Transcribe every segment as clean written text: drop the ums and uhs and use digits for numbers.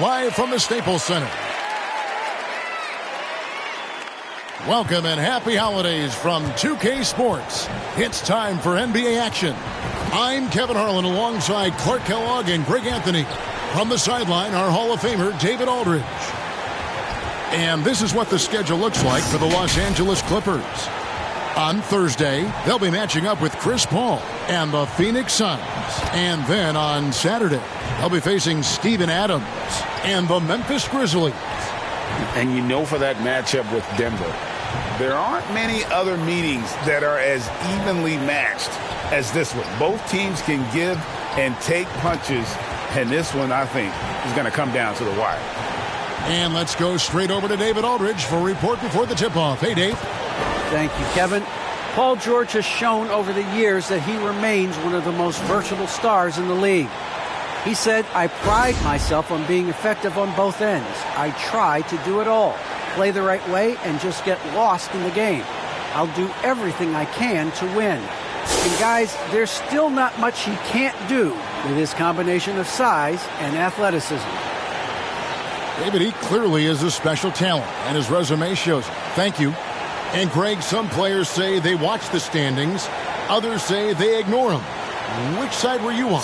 live from the Staples Center. Welcome and happy holidays from 2K Sports. It's time for NBA action. I'm Kevin Harlan alongside Clark Kellogg and Greg Anthony. From the sideline, our Hall of Famer, David Aldridge. And this is what the schedule looks like for the Los Angeles Clippers. On Thursday, they'll be matching up with Chris Paul and the Phoenix Suns. And then on Saturday, they'll be facing Steven Adams and the Memphis Grizzlies. And you know, for that matchup with Denver, there aren't many other meetings that are as evenly matched as this one. Both teams can give and take punches, and this one, I think, is going to come down to the wire. And let's go straight over to David Aldridge for a report before the tip-off. Hey, Dave. Thank you, Kevin. Paul George has shown over the years that he remains one of the most versatile stars in the league. He said, "I pride myself on being effective on both ends. I try to do it all, play the right way, and just get lost in the game. I'll do everything I can to win." And guys, there's still not much he can't do with his combination of size and athleticism. David, he clearly is a special talent, and his resume shows. Thank you. And Greg, some players say they watch the standings. Others say they ignore them. Which side were you on?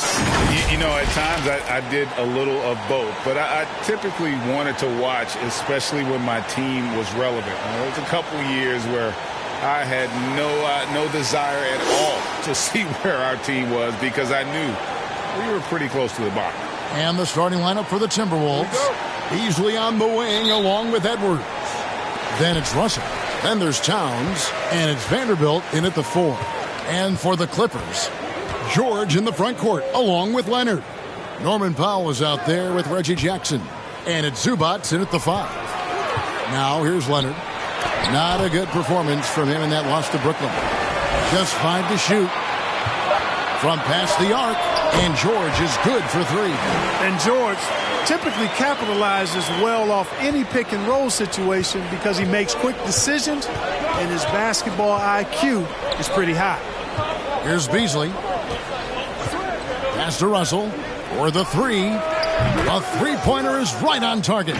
You know, at times I did a little of both, but I typically wanted to watch, especially when my team was relevant. There was a couple years where I had no desire at all to see where our team was because I knew we were pretty close to the bottom. And the starting lineup for the Timberwolves. Beasley on the wing along with Edwards. Then it's Russell. Then there's Towns. And it's Vanderbilt in at the 4. And for the Clippers, George in the front court along with Leonard. Norman Powell is out there with Reggie Jackson. And it's Zubats in at the 5. Now here's Leonard. Not a good performance from him in that loss to Brooklyn. Just 5 to shoot. From past the arc. And George is good for 3. And George typically capitalizes well off any pick and roll situation because he makes quick decisions and his basketball IQ is pretty high. Here's Beasley. Pass to Russell for the 3. A three-pointer is right on target.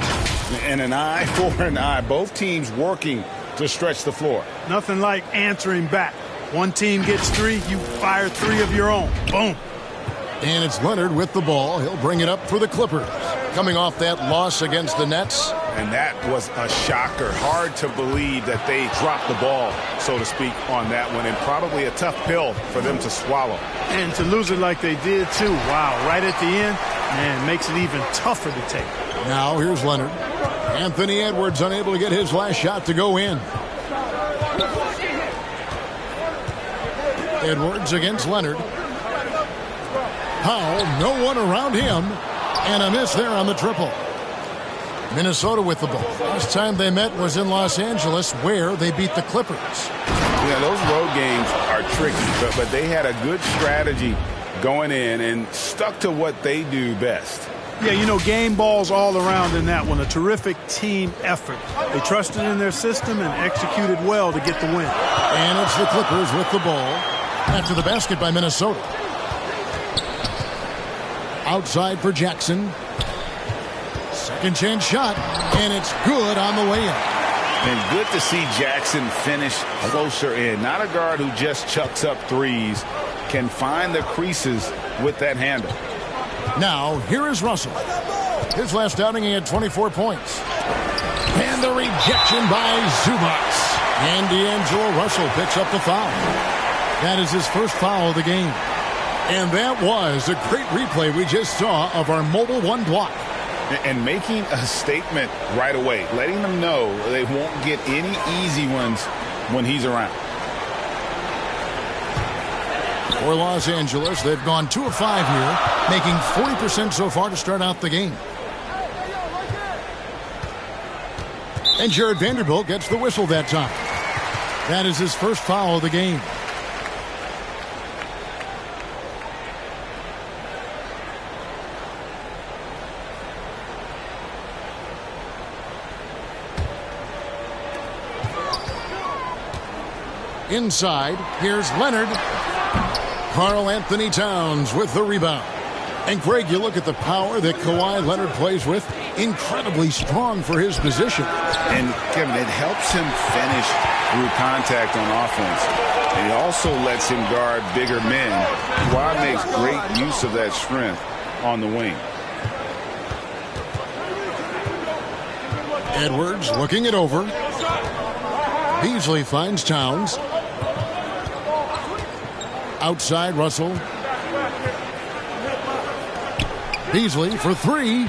And an eye for an eye. Both teams working to stretch the floor. Nothing like answering back. One team gets 3, you fire 3 of your own. Boom. And it's Leonard with the ball. He'll bring it up for the Clippers. Coming off that loss against the Nets. And that was a shocker. Hard to believe that they dropped the ball, so to speak, on that one. And probably a tough pill for them to swallow. And to lose it like they did, too. Wow, right at the end, man, makes it even tougher to take. Now here's Leonard. Anthony Edwards unable to get his last shot to go in. Edwards against Leonard. Powell, no one around him. And a miss there on the triple. Minnesota with the ball. Last time they met was in Los Angeles, where they beat the Clippers. Yeah, those road games are tricky, but they had a good strategy going in and stuck to what they do best. Yeah, you know, game balls all around in that one. A terrific team effort. They trusted in their system and executed well to get the win. And it's the Clippers with the ball. After the basket by Minnesota. Outside for Jackson. Second chance shot. And it's good on the way in. And good to see Jackson finish closer in. Not a guard who just chucks up threes. Can find the creases with that handle. Now, here is Russell. His last outing, he had 24 points. And the rejection by Zubats. And D'Angelo Russell picks up the foul. That is his first foul of the game. And that was a great replay we just saw of our Mobile One block. And making a statement right away, letting them know they won't get any easy ones when he's around. For Los Angeles, they've gone 2 of 5 here, making 40% so far to start out the game. And Jared Vanderbilt gets the whistle that time. That is his first foul of the game. Inside, here's Leonard. Karl Anthony Towns with the rebound. And, Greg, you look at the power that Kawhi Leonard plays with, incredibly strong for his position. And, Kevin, it helps him finish through contact on offense. And it also lets him guard bigger men. Kawhi makes great use of that strength on the wing. Edwards looking it over. Beasley finds Towns. Outside Russell. Beasley for three.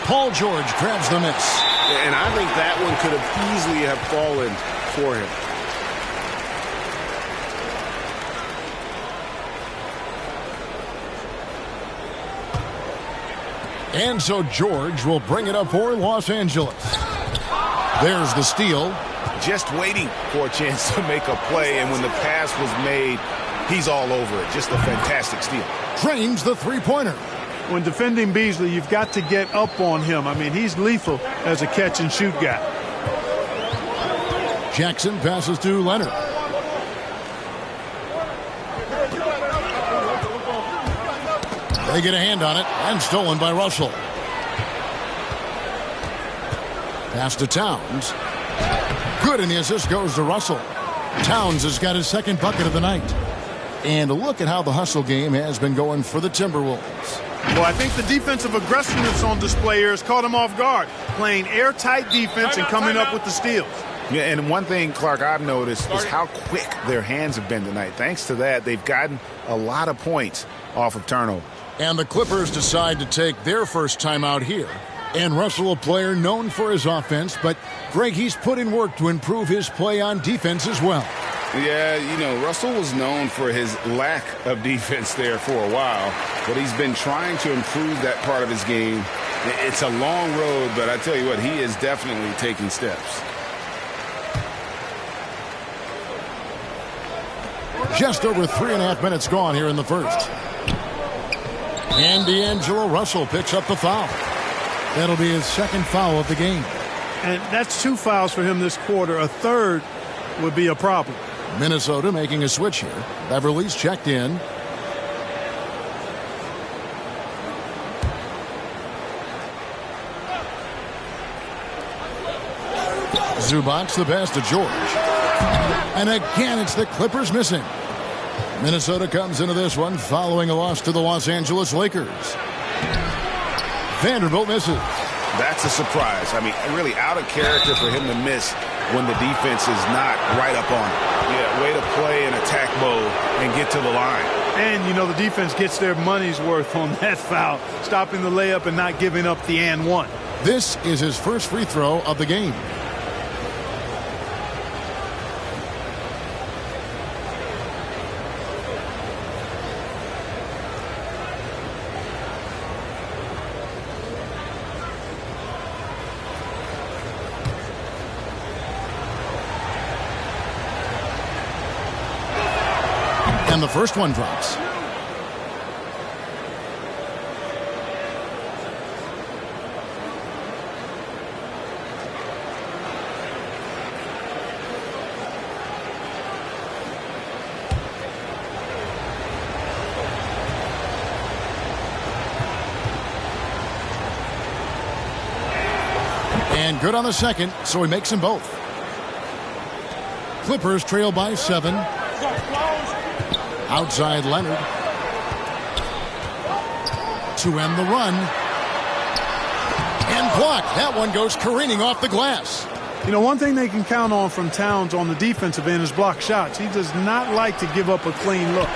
Paul George grabs the miss. And I think that one could have easily have fallen for him. And so George will bring it up for Los Angeles. There's the steal. Just waiting for a chance to make a play, and when the pass was made, he's all over it. Just a fantastic steal. Drains the three-pointer. When defending Beasley, you've got to get up on him. I mean, he's lethal as a catch-and-shoot guy. Jackson passes to Leonard. They get a hand on it, and stolen by Russell. Pass to Towns. Good, and the assist goes to Russell. Towns has got his second bucket of the night. And look at how the hustle game has been going for the Timberwolves. Well, I think the defensive aggressiveness on display here has caught him off guard. Playing airtight defense and coming up with the steals. Yeah, and one thing, Clark, I've noticed is how quick their hands have been tonight. Thanks to that, they've gotten a lot of points off of turnover. And the Clippers decide to take their first time out here. And Russell, a player known for his offense, but Greg, he's put in work to improve his play on defense as well. Yeah, you know, Russell was known for his lack of defense there for a while, but he's been trying to improve that part of his game. It's a long road, but I tell you what, he is definitely taking steps. Just over 3.5 minutes gone here in the first. And D'Angelo Russell picks up the foul. That'll be his second foul of the game. And that's 2 fouls for him this quarter. A third would be a problem. Minnesota making a switch here. Beverly's checked in. Zubac's the pass to George. And again, it's the Clippers missing. Minnesota comes into this one following a loss to the Los Angeles Lakers. Vanderbilt misses. That's a surprise. I mean, really out of character for him to miss when the defense is not right up on it. Yeah, way to play in attack mode and get to the line. And, you know, the defense gets their money's worth on that foul, stopping the layup and not giving up the and one. This is his first free throw of the game. And the first one drops. And good on the second, so he makes them both. Clippers trail by 7. Outside Leonard to end the run. And blocked. That one goes careening off the glass. You know, one thing they can count on from Towns on the defensive end is block shots. He does not like to give up a clean look.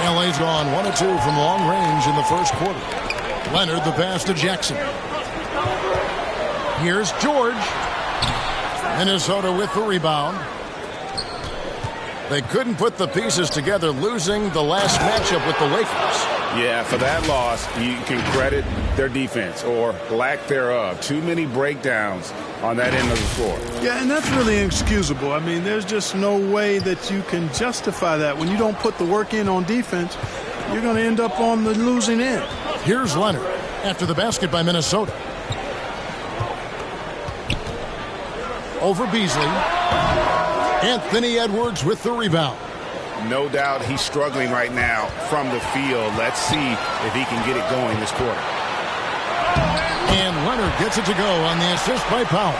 LA's gone 1 of 2 from long range in the first quarter. Leonard the pass to Jackson. Here's George. Minnesota with the rebound. They couldn't put the pieces together, losing the last matchup with the Lakers. Yeah, for that loss, you can credit their defense or lack thereof. Too many breakdowns on that end of the floor. Yeah, and that's really inexcusable. I mean, there's just no way that you can justify that. When you don't put the work in on defense, you're going to end up on the losing end. Here's Leonard after the basket by Minnesota. Over Beasley. Anthony Edwards with the rebound. No doubt he's struggling right now from the field. Let's see if he can get it going this quarter. And Leonard gets it to go on the assist by Powell.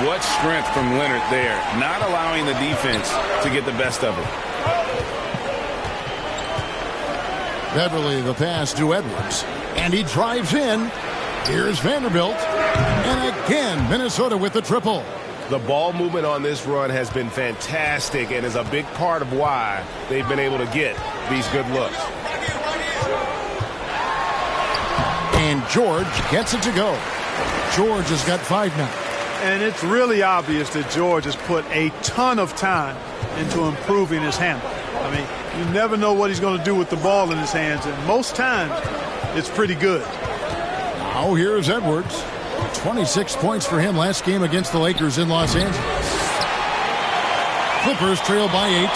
What strength from Leonard there, not allowing the defense to get the best of it. Beverly the pass to Edwards. And he drives in. Here's Vanderbilt. And again, Minnesota with the triple. The ball movement on this run has been fantastic and is a big part of why they've been able to get these good looks. And George gets it to go. George has got 5 now. And it's really obvious that George has put a ton of time into improving his handle. I mean, you never know what he's going to do with the ball in his hands, and most times it's pretty good. Now here's Edwards. 26 points for him last game against the Lakers in Los Angeles. Clippers trail by 8.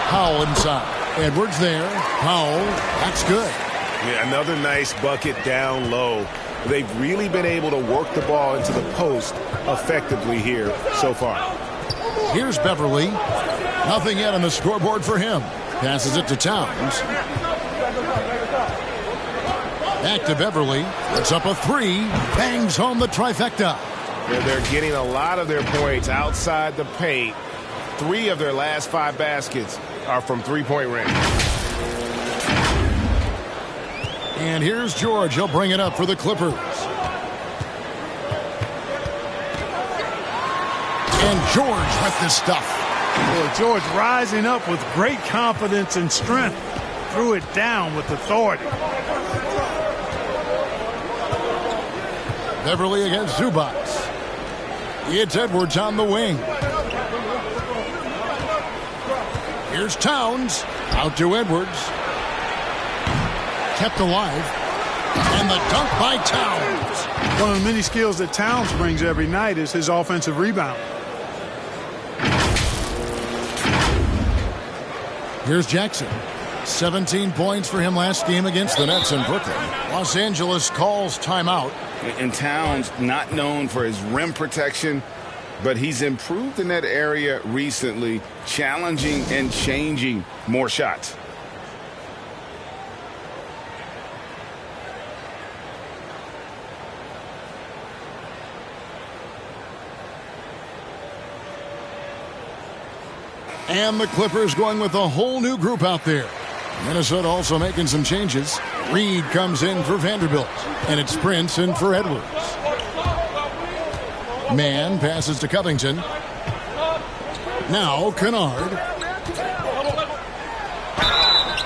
Powell inside. Edwards there. Powell. That's good. Yeah, another nice bucket down low. They've really been able to work the ball into the post effectively here so far. Here's Beverly. Nothing yet on the scoreboard for him. Passes it to Towns. Back to Beverly. It's up a 3. Bangs home the trifecta. They're getting a lot of their points outside the paint. 3 of their last 5 baskets are from three-point range. And here's George. He'll bring it up for the Clippers. And George with this stuff. Well, George rising up with great confidence and strength. Threw it down with authority. Beverly against Zubac. It's Edwards on the wing. Here's Towns. Out to Edwards. Kept alive. And the dunk by Towns. One of the many skills that Towns brings every night is his offensive rebound. Here's Jackson. 17 points for him last game against the Nets in Brooklyn. Los Angeles calls timeout. And Towns, not known for his rim protection, but he's improved in that area recently, challenging and changing more shots. And the Clippers going with a whole new group out there. Minnesota also making some changes. Reed comes in for Vanderbilt. And it's Prince in for Edwards. Mann passes to Covington. Now Kennard.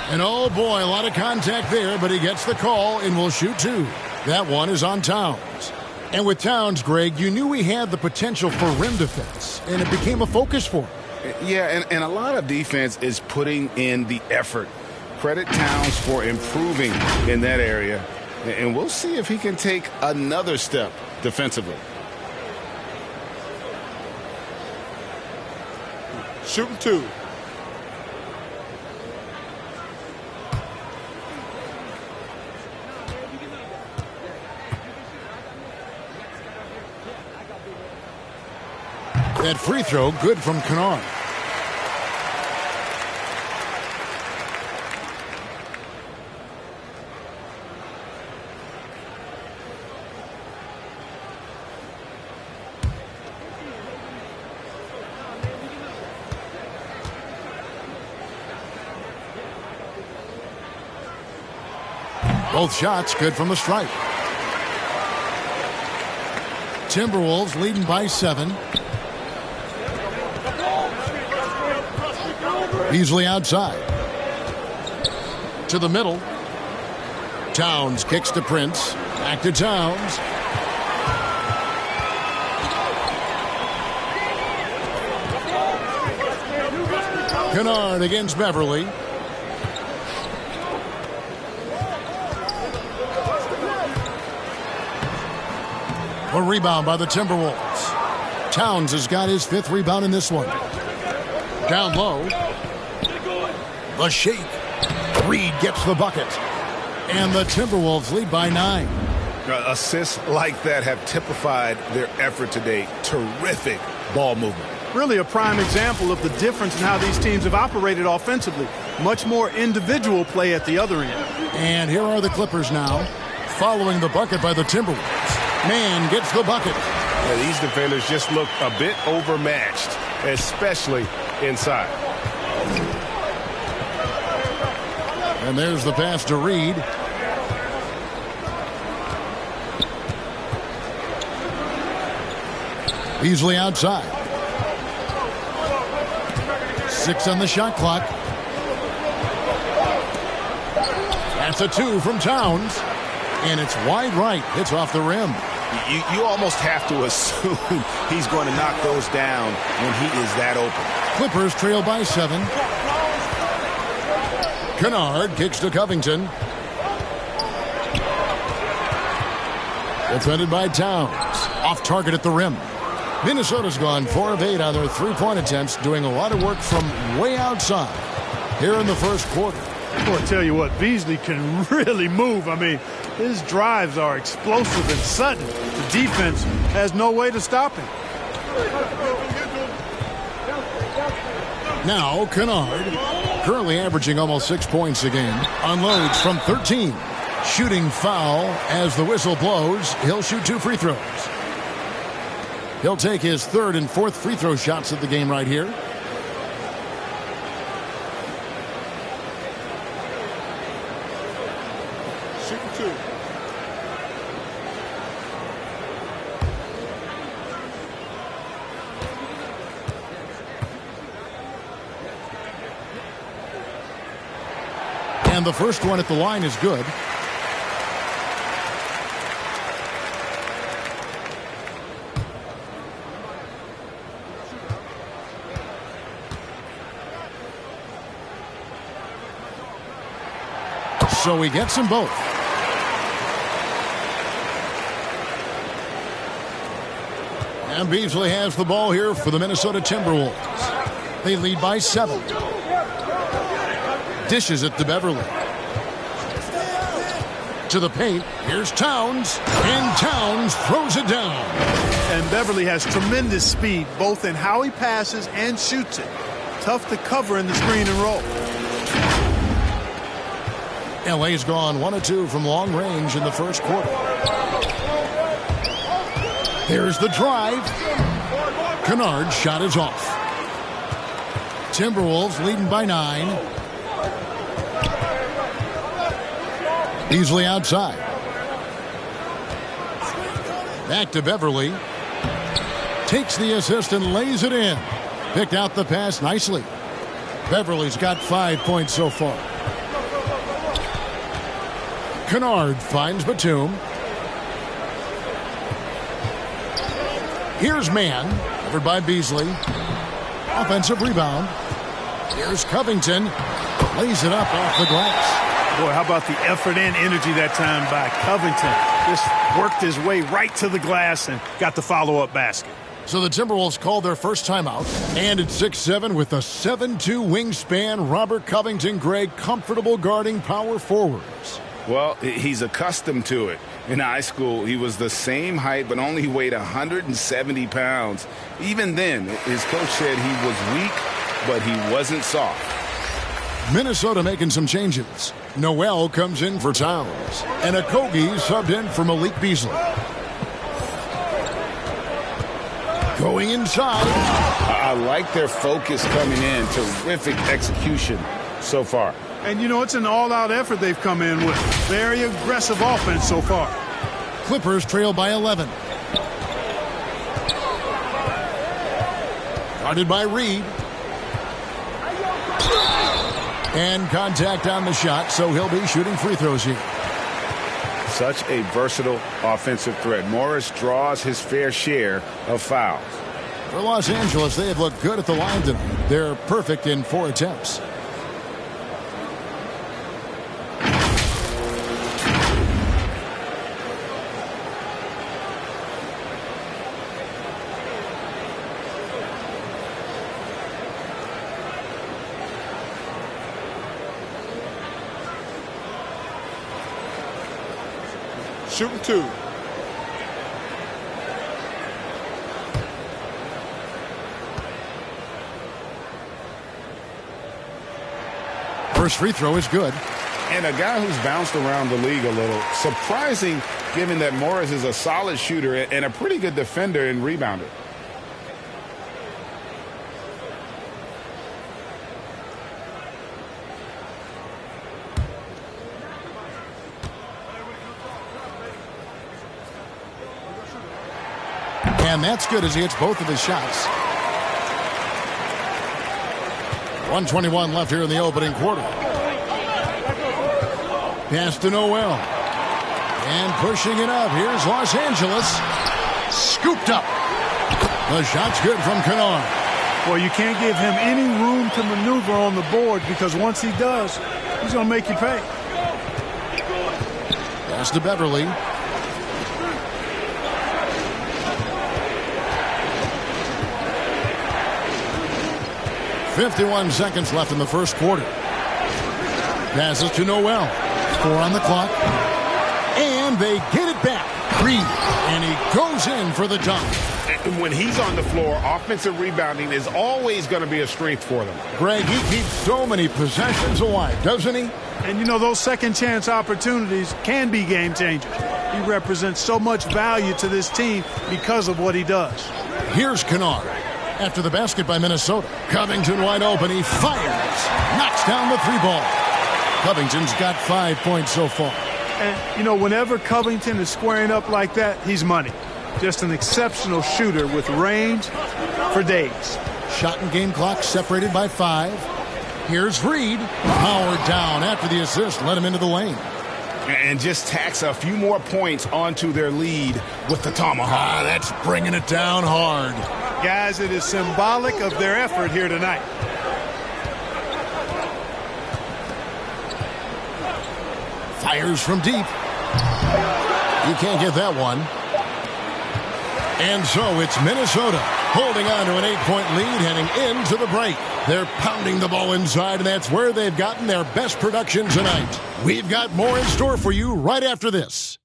And oh boy, a lot of contact there, but he gets the call and will shoot 2. That one is on Towns. And with Towns, Greg, you knew he had the potential for rim defense, and it became a focus for him. Yeah, and a lot of defense is putting in the effort. Credit Towns for improving in that area. And we'll see if he can take another step defensively. Shooting 2. That free throw, good from Kennard. Both shots good from the stripe. Timberwolves leading by 7. Beasley outside. To the middle. Towns kicks to Prince. Back to Towns. Kennard against Beverly. A rebound by the Timberwolves. Towns has got his 5th rebound in this one. Down low. The shake. Reed gets the bucket. And the Timberwolves lead by 9. Assists like that have typified their effort today. Terrific ball movement. Really a prime example of the difference in how these teams have operated offensively. Much more individual play at the other end. And here are the Clippers now, following the bucket by the Timberwolves. Man gets the bucket. Yeah, these defenders just look a bit overmatched, especially inside. And there's the pass to Reed. Beasley outside. 6 on the shot clock. That's a 2 from Towns. And it's wide right. Hits off the rim. You almost have to assume he's going to knock those down when he is that open. Clippers trail by 7. Kennard kicks to Covington. Defended by Towns. Off target at the rim. Minnesota's gone 4 of 8 on their three-point attempts, doing a lot of work from way outside here in the first quarter. Boy, I tell you what, Beasley can really move. I mean, his drives are explosive and sudden. The defense has no way to stop him. Now, Kennard, currently averaging almost 6 points a game, unloads from 13. Shooting foul as the whistle blows. He'll shoot 2 free throws. He'll take his 3rd and 4th free throw shots of the game right here. And the first one at the line is good. So he gets them both. And Beasley has the ball here for the Minnesota Timberwolves. They lead by 7. Dishes it to Beverly. To the paint. Here's Towns. And Towns throws it down. And Beverly has tremendous speed, both in how he passes and shoots it. Tough to cover in the screen and roll. LA's gone 1 of 2 from long range in the first quarter. Here's the drive. Kennard's shot is off. Timberwolves leading by 9. Beasley outside. Back to Beverly. Takes the assist and lays it in. Picked out the pass nicely. Beverly's got 5 points so far. Kennard finds Batum. Here's Mann, covered by Beasley. Offensive rebound. Here's Covington. Lays it up off the glass. Boy, how about the effort and energy that time by Covington. Just worked his way right to the glass and got the follow-up basket. So the Timberwolves called their first timeout. And it's 6-7 with a 7'2" wingspan. Robert Covington, Greg, comfortable guarding power forwards. Well, he's accustomed to it. In high school, he was the same height, but only weighed 170 pounds. Even then, his coach said he was weak, but he wasn't soft. Minnesota making some changes. Noel comes in for Towns. And Okogie subbed in for Malik Beasley. Going inside. I like their focus coming in. Terrific execution so far. And, you know, it's an all-out effort they've come in with. Very aggressive offense so far. Clippers trail by 11. Guarded by Reed. And contact on the shot, so he'll be shooting free throws here. Such a versatile offensive threat. Morris draws his fair share of fouls. For Los Angeles, they have looked good at the line tonight. They're perfect in 4 attempts. shooting 2. First free throw is good. And a guy who's bounced around the league a little. Surprising, given that Morris is a solid shooter and a pretty good defender and rebounder. And that's good as he hits both of his shots. 1:21 left here in the opening quarter. Pass to Noel. And pushing it up. Here's Los Angeles. Scooped up. The shot's good from Kennard. Well, you can't give him any room to maneuver on the board because once he does, he's going to make you pay. Pass to Beverly. .51 seconds left in the first quarter. Passes to Noel. 4 on the clock. And they get it back. Reed. And he goes in for the dunk. And when he's on the floor, offensive rebounding is always going to be a strength for them. Greg, he keeps so many possessions alive, doesn't he? And, you know, those second chance opportunities can be game changers. He represents so much value to this team because of what he does. Here's Kennard. After the basket by Minnesota. Covington wide open. He fires. Knocks down the 3-ball. Covington's got 5 points so far. And, you know, whenever Covington is squaring up like that, he's money. Just an exceptional shooter with range for days. Shot and game clock separated by 5. Here's Reed. Powered down after the assist. Let him into the lane. And just tacks a few more points onto their lead with the tomahawk. That's bringing it down hard. Guys, it is symbolic of their effort here tonight. Fires from deep. You can't get that one. And so it's Minnesota holding on to an 8-point lead heading into the break. They're pounding the ball inside, and that's where they've gotten their best production tonight. We've got more in store for you right after this.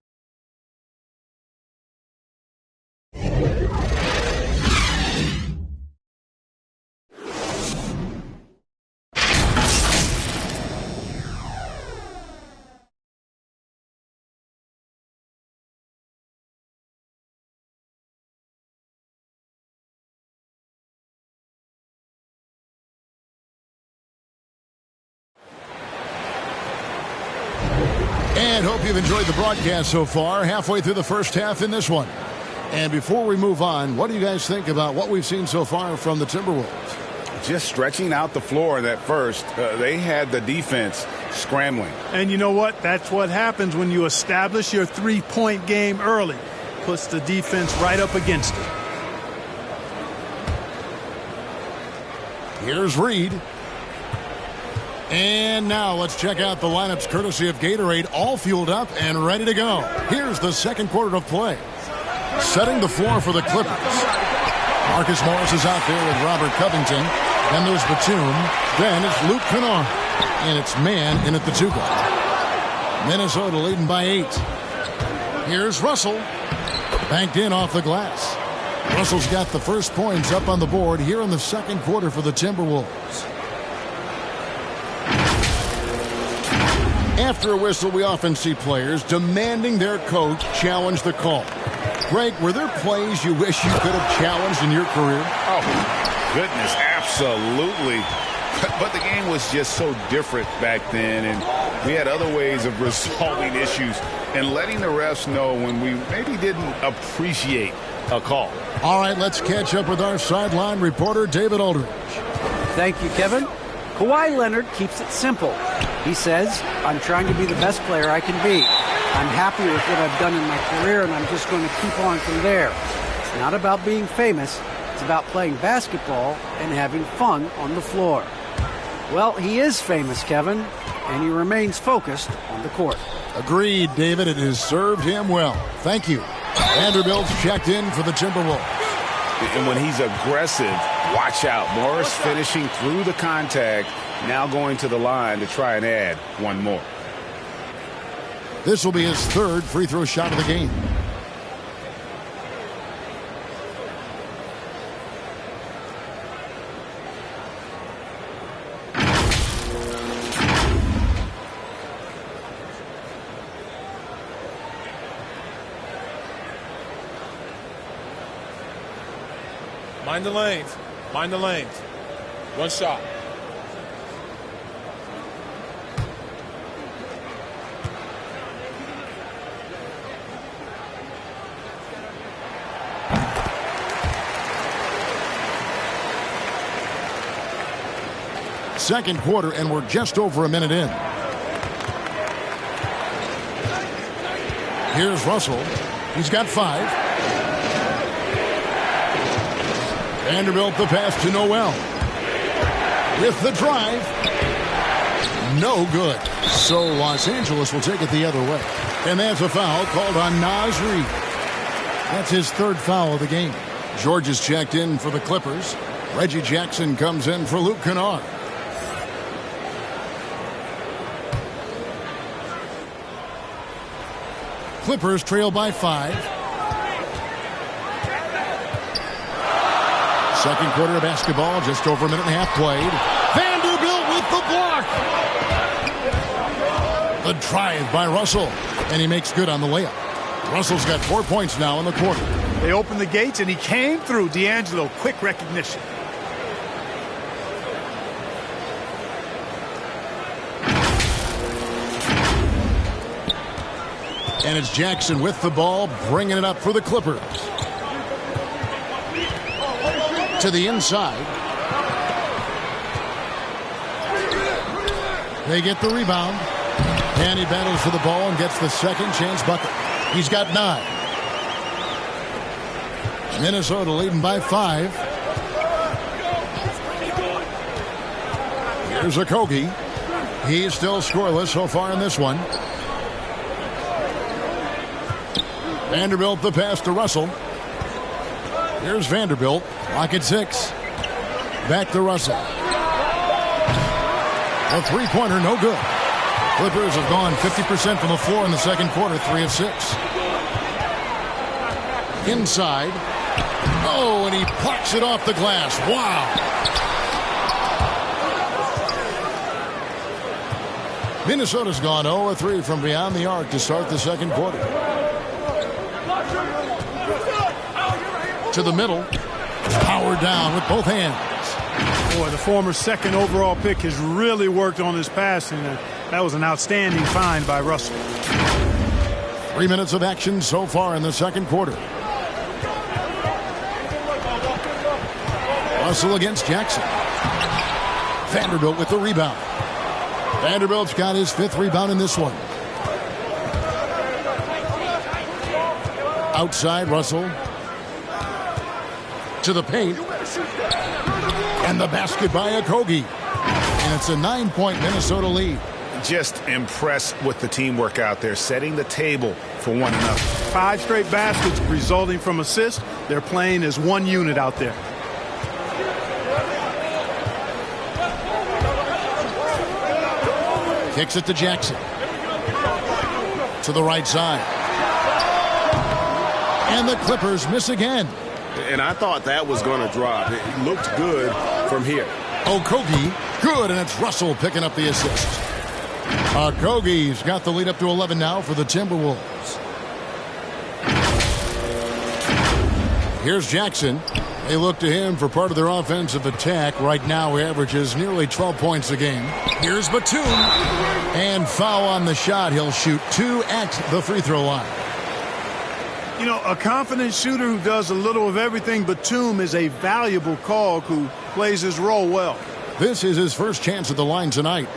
And hope you've enjoyed the broadcast so far, halfway through the first half in this one. And before we move on, what do you guys think about what we've seen so far from the Timberwolves? Just stretching out the floor in that first. They had the defense scrambling. And you know what? That's what happens when you establish your three-point game early. Puts the defense right up against it. Here's Reed. And now let's check out the lineups courtesy of Gatorade, all fueled up and ready to go. Here's the second quarter of play. Setting the floor for the Clippers. Marcus Morris is out there with Robert Covington. Then there's Batum. Then it's Luke Kennard. And it's man in at the 2 guard. Minnesota leading by 8. Here's Russell. Banked in off the glass. Russell's got the first points up on the board here in the second quarter for the Timberwolves. After a whistle, we often see players demanding their coach challenge the call. Greg, were there plays you wish you could have challenged in your career? Oh, goodness, absolutely. But the game was just so different back then, and we had other ways of resolving issues and letting the refs know when we maybe didn't appreciate a call. All right, let's catch up with our sideline reporter, David Aldridge. Thank you, Kevin. Kawhi Leonard keeps it simple. He says, I'm trying to be the best player I can be. I'm happy with what I've done in my career, and I'm just going to keep on from there. It's not about being famous. It's about playing basketball and having fun on the floor. Well, he is famous, Kevin, and he remains focused on the court. Agreed, David. It has served him well. Thank you. Vanderbilt's checked in for the Timberwolves. And when he's aggressive, watch out. Morris finishing through the contact, now going to the line to try and add one more. This will be his third free throw shot of the game. Mind the lanes. Mind the lanes. One shot. Second quarter, and we're just over a minute in. Here's Russell. He's got 5. Vanderbilt the pass to Noel. With the drive. No good. So Los Angeles will take it the other way. And that's a foul called on Naz Reid. That's his third foul of the game. George is checked in for the Clippers. Reggie Jackson comes in for Luke Kennard. Clippers trail by 5. Second quarter of basketball, just over a minute and a half played. Vanderbilt with the block. The drive by Russell, and he makes good on the layup. Russell's got 4 points now in the quarter. They opened the gates, and he came through. D'Angelo, quick recognition. And it's Jackson with the ball, bringing it up for the Clippers. To the inside. They get the rebound. And he battles for the ball and gets the second chance bucket. He's got 9. Minnesota leading by 5. Here's Okogie. He's still scoreless so far in this one. Vanderbilt the pass to Russell. Here's Vanderbilt. Lock at 6. Back to Russell. A three-pointer, no good. Clippers have gone 50% from the floor in the second quarter, 3 of 6. Inside. Oh, and he plucks it off the glass. Wow. Minnesota's gone 0 of 3 from beyond the arc to start the second quarter. To the middle. Powered down with both hands. Boy, the former second overall pick has really worked on his passing. That was an outstanding find by Russell. 3 minutes of action so far in the second quarter. Russell against Jackson. Vanderbilt with the rebound. Vanderbilt's got his 5th rebound in this one. Outside Russell. To the paint. And the basket by Okogie. And it's a 9-point Minnesota lead. Just impressed with the teamwork out there, setting the table for one another. 5 straight baskets resulting from assists. They're playing as one unit out there. Kicks it to Jackson. To the right side. And the Clippers miss again. And I thought that was going to drop. It looked good from here. Okogie, good, and it's Russell picking up the assist. Okogie's got the lead up to 11 now for the Timberwolves. Here's Jackson. They look to him for part of their offensive attack. Right now, he averages nearly 12 points a game. Here's Batum. And foul on the shot. He'll shoot 2 at the free throw line. You know, a confident shooter who does a little of everything. Batum is a valuable cog who plays his role well. This is his first chance at the line tonight.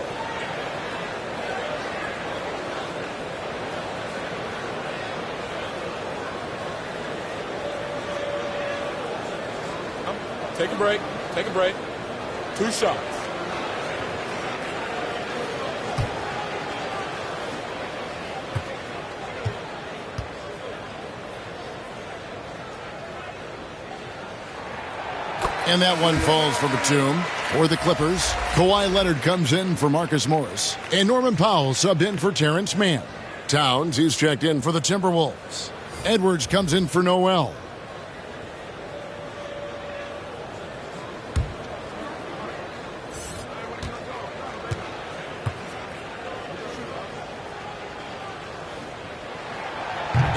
Take a break. Take a break. 2 shots. And that one falls for Batum. For the Clippers, Kawhi Leonard comes in for Marcus Morris. And Norman Powell subbed in for Terrence Mann. Towns, he's checked in for the Timberwolves. Edwards comes in for Noel.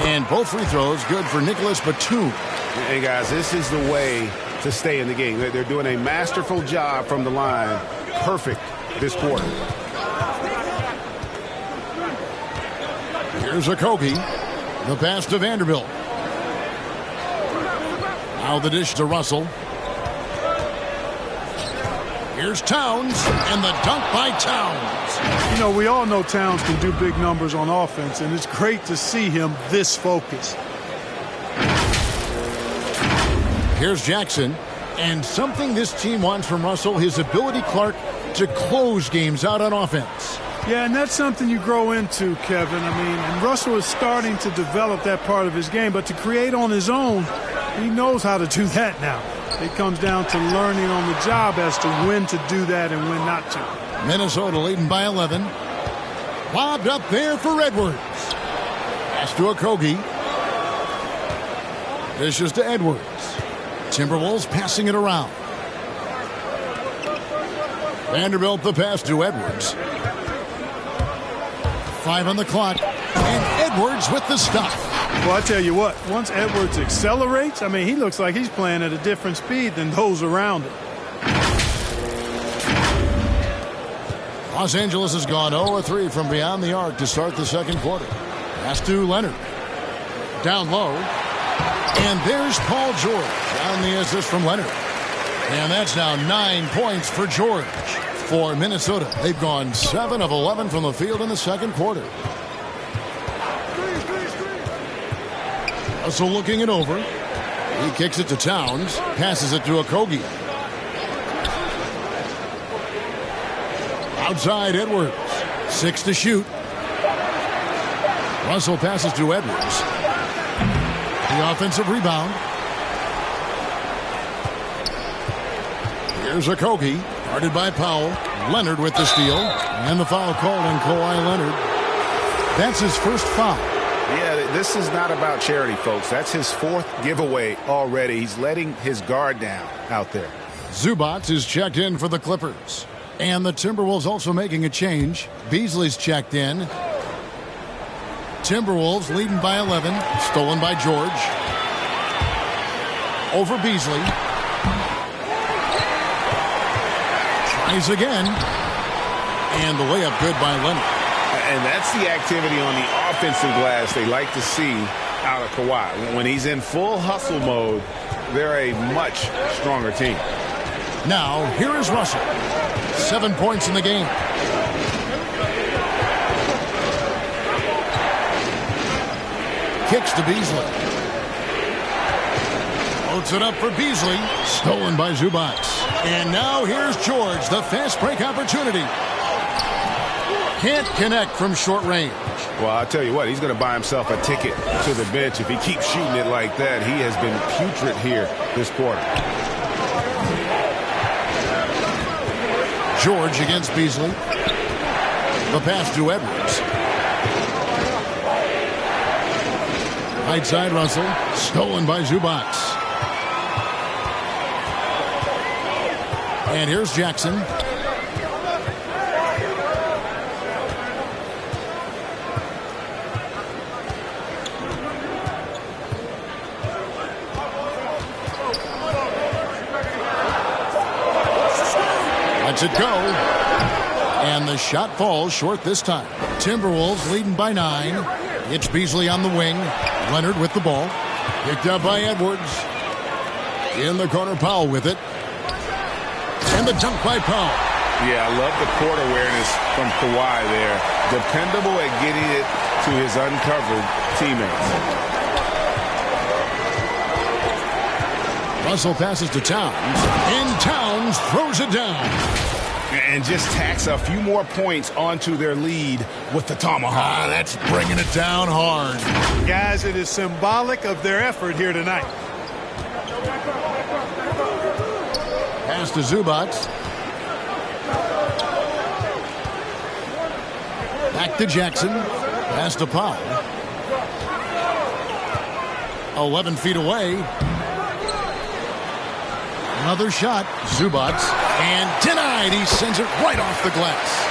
And both free throws good for Nicholas Batum. Hey, guys, this is the way to stay in the game. They're doing a masterful job from the line. Perfect this quarter. Here's Okogie. The pass to Vanderbilt. Now the dish to Russell. Here's Towns, and the dunk by Towns. You know, we all know Towns can do big numbers on offense, and it's great to see him this focused. Here's Jackson. And something this team wants from Russell, his ability, Clark, to close games out on offense. Yeah, and that's something you grow into, Kevin. I mean, and Russell is starting to develop that part of his game, but to create on his own, he knows how to do that now. It comes down to learning on the job as to when to do that and when not to. Minnesota leading by 11. Lobbed up there for Edwards. Pass to Okogie. Dishes to Edwards. Timberwolves passing it around. Vanderbilt the pass to Edwards. 5 on the clock. And Edwards with the stop. Well, I tell you what, once Edwards accelerates, I mean, he looks like he's playing at a different speed than those around him. Los Angeles has gone 0-3 from beyond the arc to start the second quarter. Pass to Leonard. Down low. And there's Paul George on the assist from Leonard. And that's now 9 points for George. For Minnesota, they've gone 7 of 11 from the field in the second quarter. Russell looking it over. He kicks it to Towns. Passes it to Okogie. Outside Edwards. 6 to shoot. Russell passes to Edwards. The offensive rebound. Here's Okogie. Guarded by Powell. Leonard with the steal. And the foul called on Kawhi Leonard. That's his first foul. Yeah, this is not about charity, folks. That's his 4th giveaway already. He's letting his guard down out there. Zubac is checked in for the Clippers. And the Timberwolves also making a change. Beasley's checked in. Timberwolves leading by 11. Stolen by George. Over Beasley. Tries again. And the layup good by Leonard. And that's the activity on the offensive glass they like to see out of Kawhi. When he's in full hustle mode, they're a much stronger team. Now, here is Russell. 7 points in the game. Kicks to Beasley. Floats it up for Beasley. Stolen by Zubac. And now here's George, the fast break opportunity. Can't connect from short range. Well, I'll tell you what, he's going to buy himself a ticket to the bench if he keeps shooting it like that. He has been putrid here this quarter. George against Beasley. The pass to Edwards. Right side Russell. Stolen by Zubac. And here's Jackson. Lets it go. And the shot falls short this time. Timberwolves leading by 9. It's Beasley on the wing. Leonard with the ball. Picked up by Edwards. In the corner, Powell with it. And the dunk by Powell. Yeah, I love the court awareness from Kawhi there. Dependable at getting it to his uncovered teammates. Russell passes to Towns. And Towns throws it down. And just tacks a few more points onto their lead with the tomahawk. That's bringing it down hard. Guys, it is symbolic of their effort here tonight. Pass to Zubac. Back to Jackson. Pass to Powell. 11 feet away. Another shot. Zubac. And denied. He sends it right off the glass.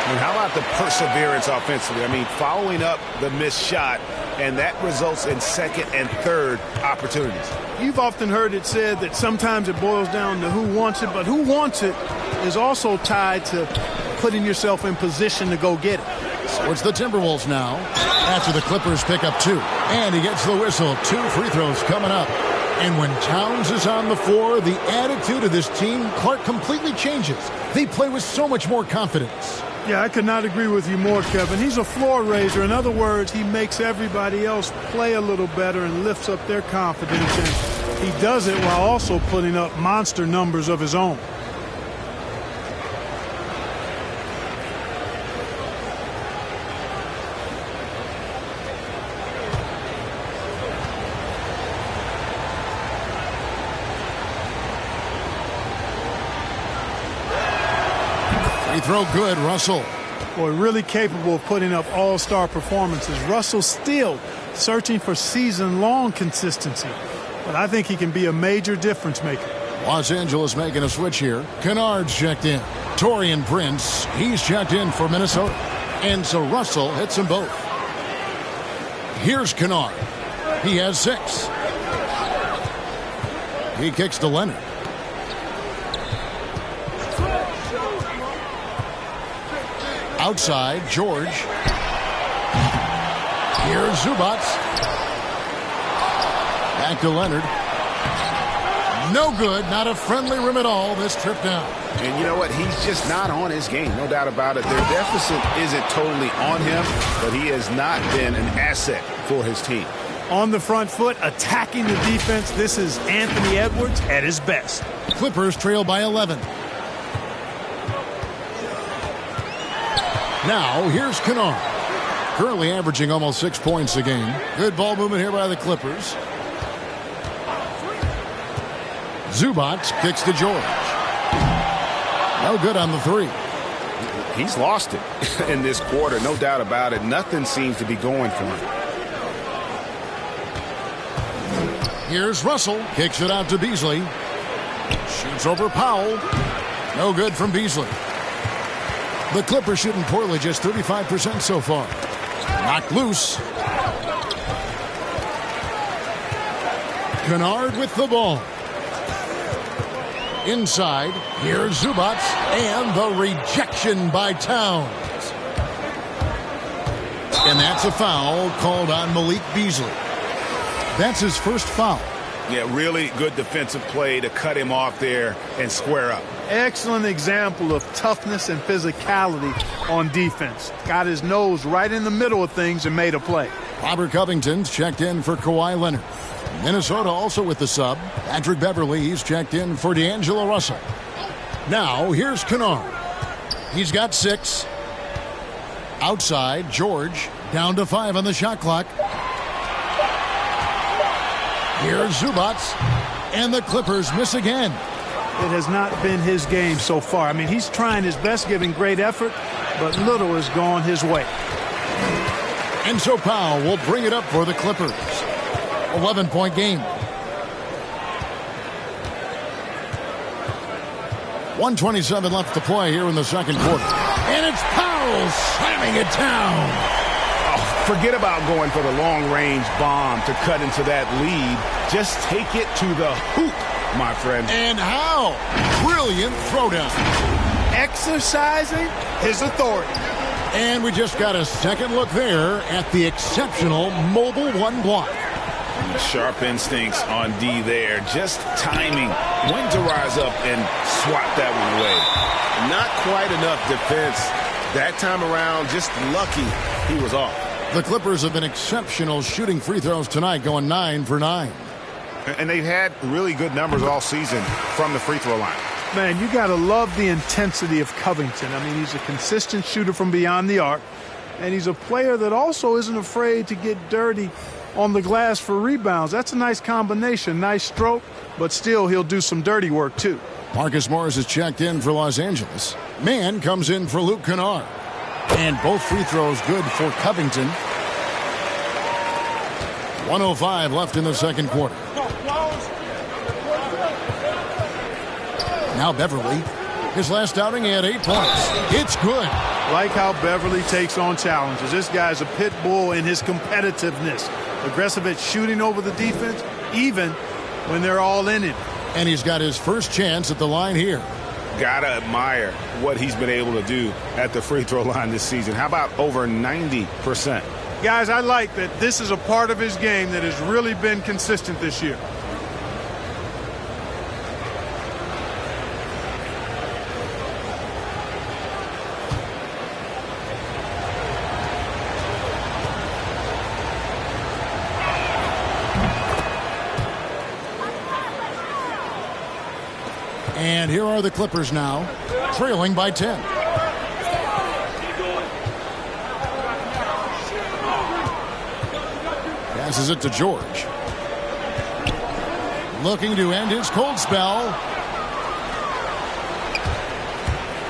And how about the perseverance offensively? I mean, following up the missed shot, and that results in second and third opportunities. You've often heard it said that sometimes it boils down to who wants it, but who wants it is also tied to putting yourself in position to go get it. So it's the Timberwolves now after the Clippers pick up 2. And he gets the whistle. 2 free throws coming up. And when Towns is on the floor, the attitude of this team, Clark, completely changes. They play with so much more confidence. Yeah, I could not agree with you more, Kevin. He's a floor raiser. In other words, he makes everybody else play a little better and lifts up their confidence. And he does it while also putting up monster numbers of his own. Throw good, Russell. Boy, really capable of putting up all-star performances. Russell still searching for season-long consistency, but I think he can be a major difference maker. Los Angeles making a switch here. Kennard's checked in. Taurean Prince, he's checked in for Minnesota. And so Russell hits them both. Here's Kennard. He has 6. He kicks to Leonard. Outside, George. Here's Zubac. Back to Leonard. No good. Not a friendly rim at all this trip down. And you know what? He's just not on his game. No doubt about it. Their deficit isn't totally on him, but he has not been an asset for his team. On the front foot, attacking the defense. This is Anthony Edwards at his best. Clippers trail by 11. Now, here's Kennard. Currently averaging almost 6 points a game. Good ball movement here by the Clippers. Zubac kicks to George. No good on the 3. He's lost it in this quarter, no doubt about it. Nothing seems to be going for him. Here's Russell. Kicks it out to Beasley. Shoots over Powell. No good from Beasley. The Clippers shooting poorly, just 35% so far. Knocked loose. Kennard with the ball. Inside, here's Zubac, and the rejection by Towns. And that's a foul called on Malik Beasley. That's his first foul. Yeah, really good defensive play to cut him off there and square up. Excellent example of toughness and physicality on defense. Got his nose right in the middle of things and made a play. Robert Covington's checked in for Kawhi Leonard. Minnesota also with the sub. Patrick Beverly, he's checked in for D'Angelo Russell. Now, here's Kennard. He's got 6. Outside, George, down to 5 on the shot clock. Here's Zubac, and the Clippers miss again. It has not been his game so far. I mean, he's trying his best, giving great effort, but little has gone his way. And so Powell will bring it up for the Clippers. 11-point game. 1:27 left to play here in the second quarter. And it's Powell slamming it down. Forget about going for the long-range bomb to cut into that lead. Just take it to the hoop, my friend. And how? Brilliant throwdown. Exercising his authority. And we just got a second look there at the exceptional mobile 1 block. Sharp instincts on D there. Just timing when to rise up and swat that one away. Not quite enough defense that time around. Just lucky he was off. The Clippers have been exceptional shooting free throws tonight, going 9 for 9. And they've had really good numbers all season from the free throw line. Man, you got to love the intensity of Covington. I mean, he's a consistent shooter from beyond the arc, and he's a player that also isn't afraid to get dirty on the glass for rebounds. That's a nice combination, nice stroke, but still he'll do some dirty work too. Marcus Morris is checked in for Los Angeles. Mann comes in for Luke Kennard. And both free throws good for Covington. 1:05 left in the second quarter. Now Beverly. His last outing, he had 8 points. It's good. Like how Beverly takes on challenges. This guy's a pit bull in his competitiveness. Aggressive at shooting over the defense, even when they're all in it. And he's got his first chance at the line here. Gotta admire what he's been able to do at the free throw line this season. How about over 90%? Guys, I like that this is a part of his game that has really been consistent this year. And here are the Clippers now, trailing by 10. Passes it to George. Looking to end his cold spell.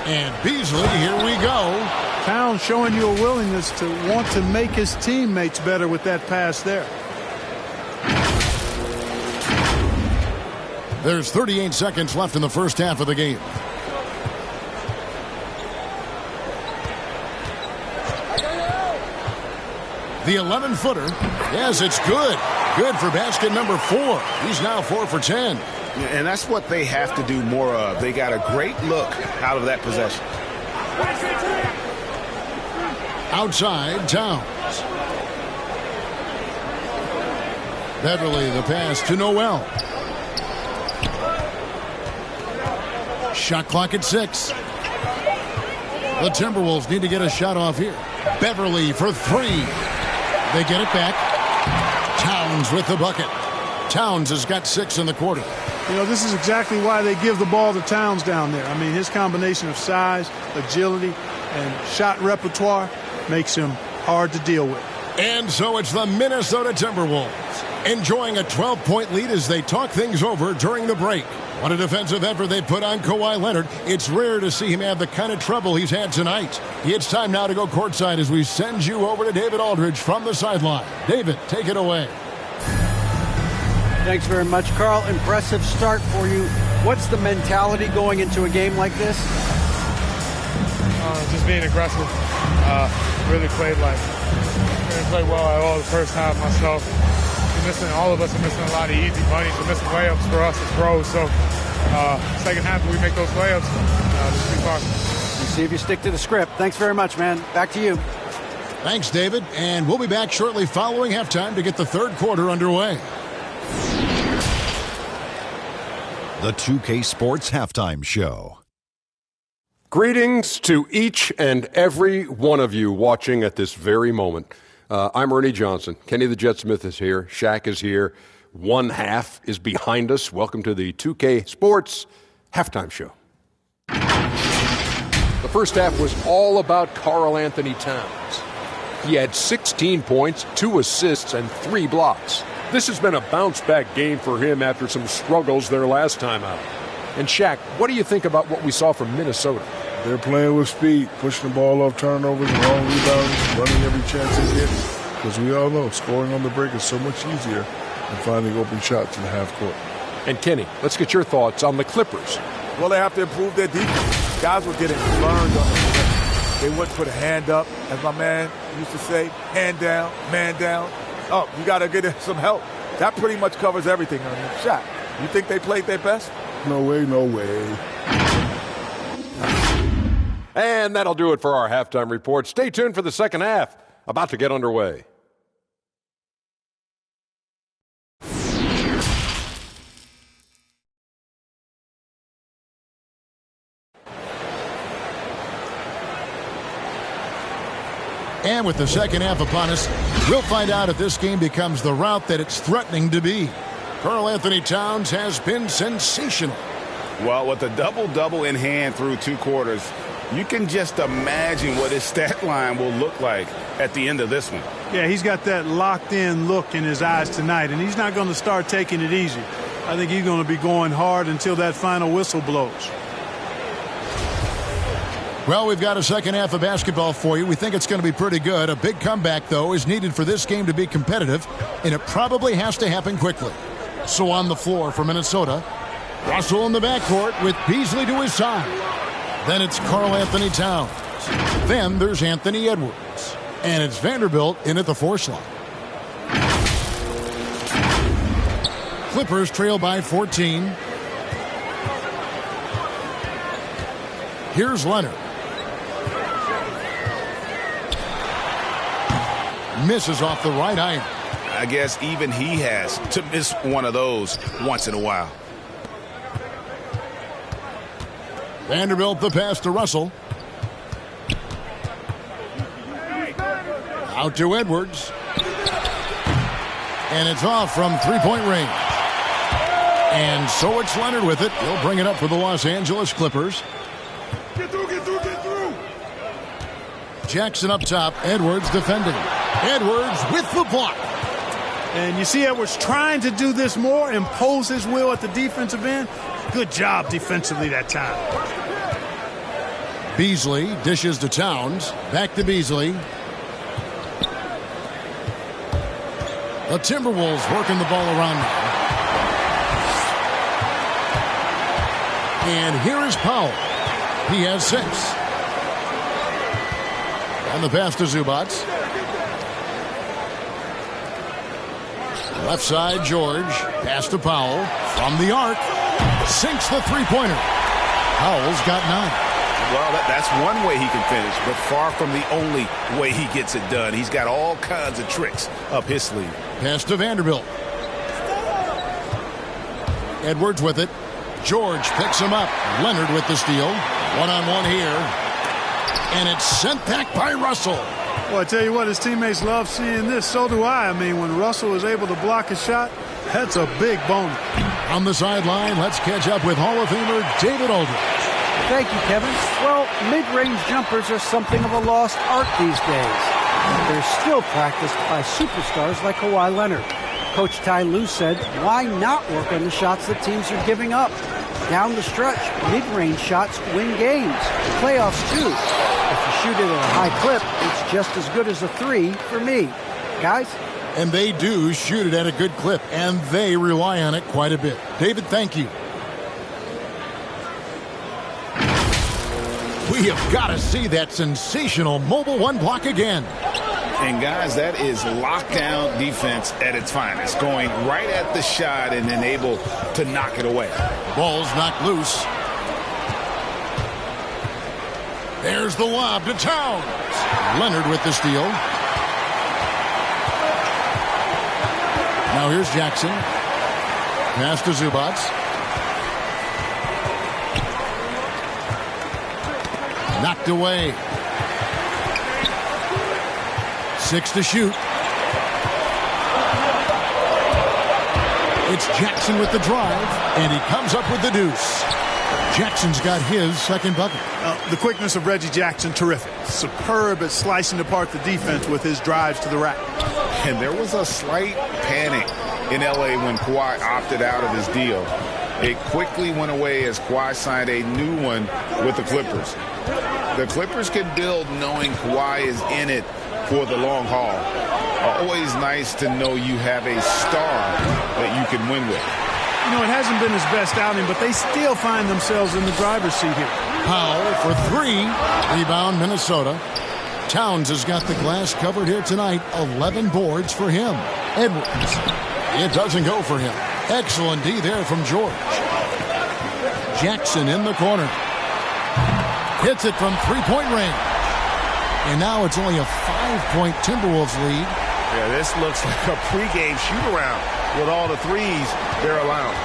And Beasley, here we go. Towns showing you a willingness to want to make his teammates better with that pass there. There's 38 seconds left in the first half of the game. The 11-footer. Yes, it's good. Good for basket number 4. He's now 4 for 10. And that's what they have to do more of. They got a great look out of that possession. Outside, Towns. Beverly, the pass to Noel. Shot clock at 6. The Timberwolves need to get a shot off here. Beverly for 3. They get it back. Towns with the bucket. Towns has got 6 in the quarter. You know, this is exactly why they give the ball to Towns down there. I mean, his combination of size, agility, and shot repertoire makes him hard to deal with. And so it's the Minnesota Timberwolves enjoying a 12-point lead as they talk things over during the break. What a defensive effort they put on Kawhi Leonard. It's rare to see him have the kind of trouble he's had tonight. It's time now to go courtside as we send you over to David Aldridge from the sideline. David, take it away. Thanks very much, Carl. Impressive start for you. What's the mentality going into a game like this? Just being aggressive. Really played well at all the first half myself. All of us are missing a lot of easy bunnies. We're missing layups for us as pros. So second half, we make those layups. This will be fun. We'll see if you stick to the script. Thanks very much, man. Back to you. Thanks, David. And we'll be back shortly following halftime to get the third quarter underway. The 2K Sports Halftime Show. Greetings to each and every one of you watching at this very moment. I'm Ernie Johnson. Kenny the Jet Smith is here. Shaq is here. One half is behind us. Welcome to the 2K Sports Halftime Show. The first half was all about Karl Anthony Towns. He had 16 points, 2 assists, and 3 blocks. This has been a bounce-back game for him after some struggles their last time out. And Shaq, what do you think about what we saw from Minnesota? They're playing with speed, pushing the ball off turnovers, long rebounds, running every chance they get. Because we all know scoring on the break is so much easier than finding open shots in the half court. And Kenny, let's get your thoughts on the Clippers. Well, they have to improve their defense. Guys were getting burned on the defense. They wouldn't put a hand up, as my man used to say, hand down, man down. Oh, you got to get some help. That pretty much covers everything on the shot. You think they played their best? No way, no way. And that'll do it for our halftime report. Stay tuned for the second half, about to get underway. And with the second half upon us, we'll find out if this game becomes the route that it's threatening to be. Karl Anthony Towns has been sensational. Well, with a double-double in hand through 2 quarters, you can just imagine what his stat line will look like at the end of this one. Yeah, he's got that locked-in look in his eyes tonight, and he's not going to start taking it easy. I think he's going to be going hard until that final whistle blows. Well, we've got a second half of basketball for you. We think it's going to be pretty good. A big comeback, though, is needed for this game to be competitive, and it probably has to happen quickly. So on the floor for Minnesota, Russell in the backcourt with Beasley to his side. Then it's Karl-Anthony Towns. Then there's Anthony Edwards. And it's Vanderbilt in at the 4 slot. Clippers trail by 14. Here's Leonard. Misses off the right eye. I guess even he has to miss one of those once in a while. Vanderbilt the pass to Russell. Out to Edwards. And it's off from three-point range. And so it's Leonard with it. He'll bring it up for the Los Angeles Clippers. Get through, get through, get through. Jackson up top. Edwards defending. Edwards with the block. And you see Edwards trying to do this more, impose his will at the defensive end. Good job defensively that time. Beasley dishes to Towns. Back to Beasley. The Timberwolves working the ball around now. And here is Powell. He has 6. On the pass to Zubac. Left side, George. Pass to Powell. From the arc. Sinks the three-pointer. Powell's got 9. Well, that's one way he can finish, but far from the only way he gets it done. He's got all kinds of tricks up his sleeve. Pass to Vanderbilt. Edwards with it. George picks him up. Leonard with the steal. One-on-one here. And it's sent back by Russell. Well, I tell you what, his teammates love seeing this. So do I. I mean, when Russell is able to block a shot, that's a big bonus. On the sideline, let's catch up with Hall of Famer David Aldridge. Thank you, Kevin. Well, mid-range jumpers are something of a lost art these days. They're still practiced by superstars like Kawhi Leonard. Coach Ty Lue said, why not work on the shots that teams are giving up? Down the stretch, mid-range shots win games. Playoffs, too. If you shoot it at a high clip, it's just as good as a 3 for me. Guys? And they do shoot it at a good clip, and they rely on it quite a bit. David, thank you. We have got to see that sensational mobile one block again. And, guys, that is lockdown defense at its finest, going right at the shot and then able to knock it away. Ball's knocked loose. There's the lob to Towns. Leonard with the steal. Now here's Jackson. Pass to Zubac. Knocked away. 6 to shoot. It's Jackson with the drive, and he comes up with the deuce. Jackson's got his second bucket. The quickness of Reggie Jackson, terrific. Superb at slicing apart the defense with his drives to the rack. And there was a slight panic in L.A. when Kawhi opted out of his deal. It quickly went away as Kawhi signed a new one with the Clippers. The Clippers can build knowing Kawhi is in it for the long haul. Always nice to know you have a star that you can win with. You know, it hasn't been his best outing, but they still find themselves in the driver's seat here. Powell for 3. Rebound, Minnesota. Towns has got the glass covered here tonight. 11 boards for him. Edwards. It doesn't go for him. Excellent D there from George. Jackson in the corner. Hits it from three-point range. And now it's only a 5-point Timberwolves lead. Yeah, this looks like a pregame shoot-around with all the threes they're allowing.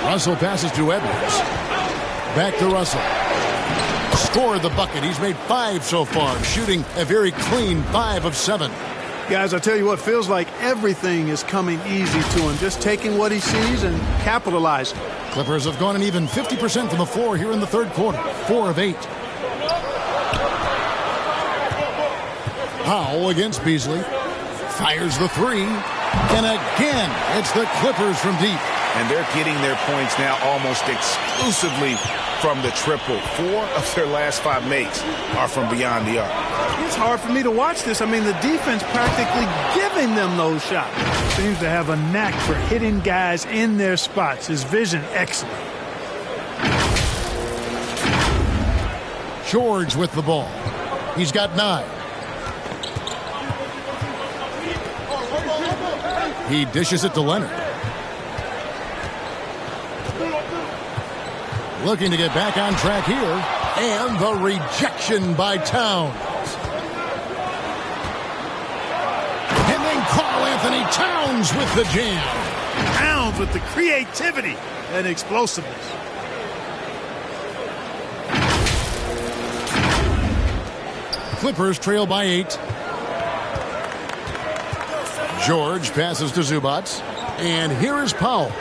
Russell passes to Edwards. Back to Russell. Scored the bucket. He's made 5 so far, shooting a very clean 5 of 7. Guys, I tell you what, feels like everything is coming easy to him. Just taking what he sees and capitalizing. Clippers have gone an even 50% from the floor here in the third quarter. 4 of 8. Powell against Beasley. Fires the 3. And again, it's the Clippers from deep. And they're getting their points now almost exclusively from the triple. 4 of their last 5 makes are from beyond the arc. It's hard for me to watch this. I mean, the defense practically giving them those shots. Seems to have a knack for hitting guys in their spots. His vision, excellent. George with the ball. He's got 9. He dishes it to Leonard. Looking to get back on track here. And the rejection by Towns. And then Karl-Anthony Towns with the jam. Towns with the creativity and explosiveness. Clippers trail by 8. George passes to Zubac. And here is Powell.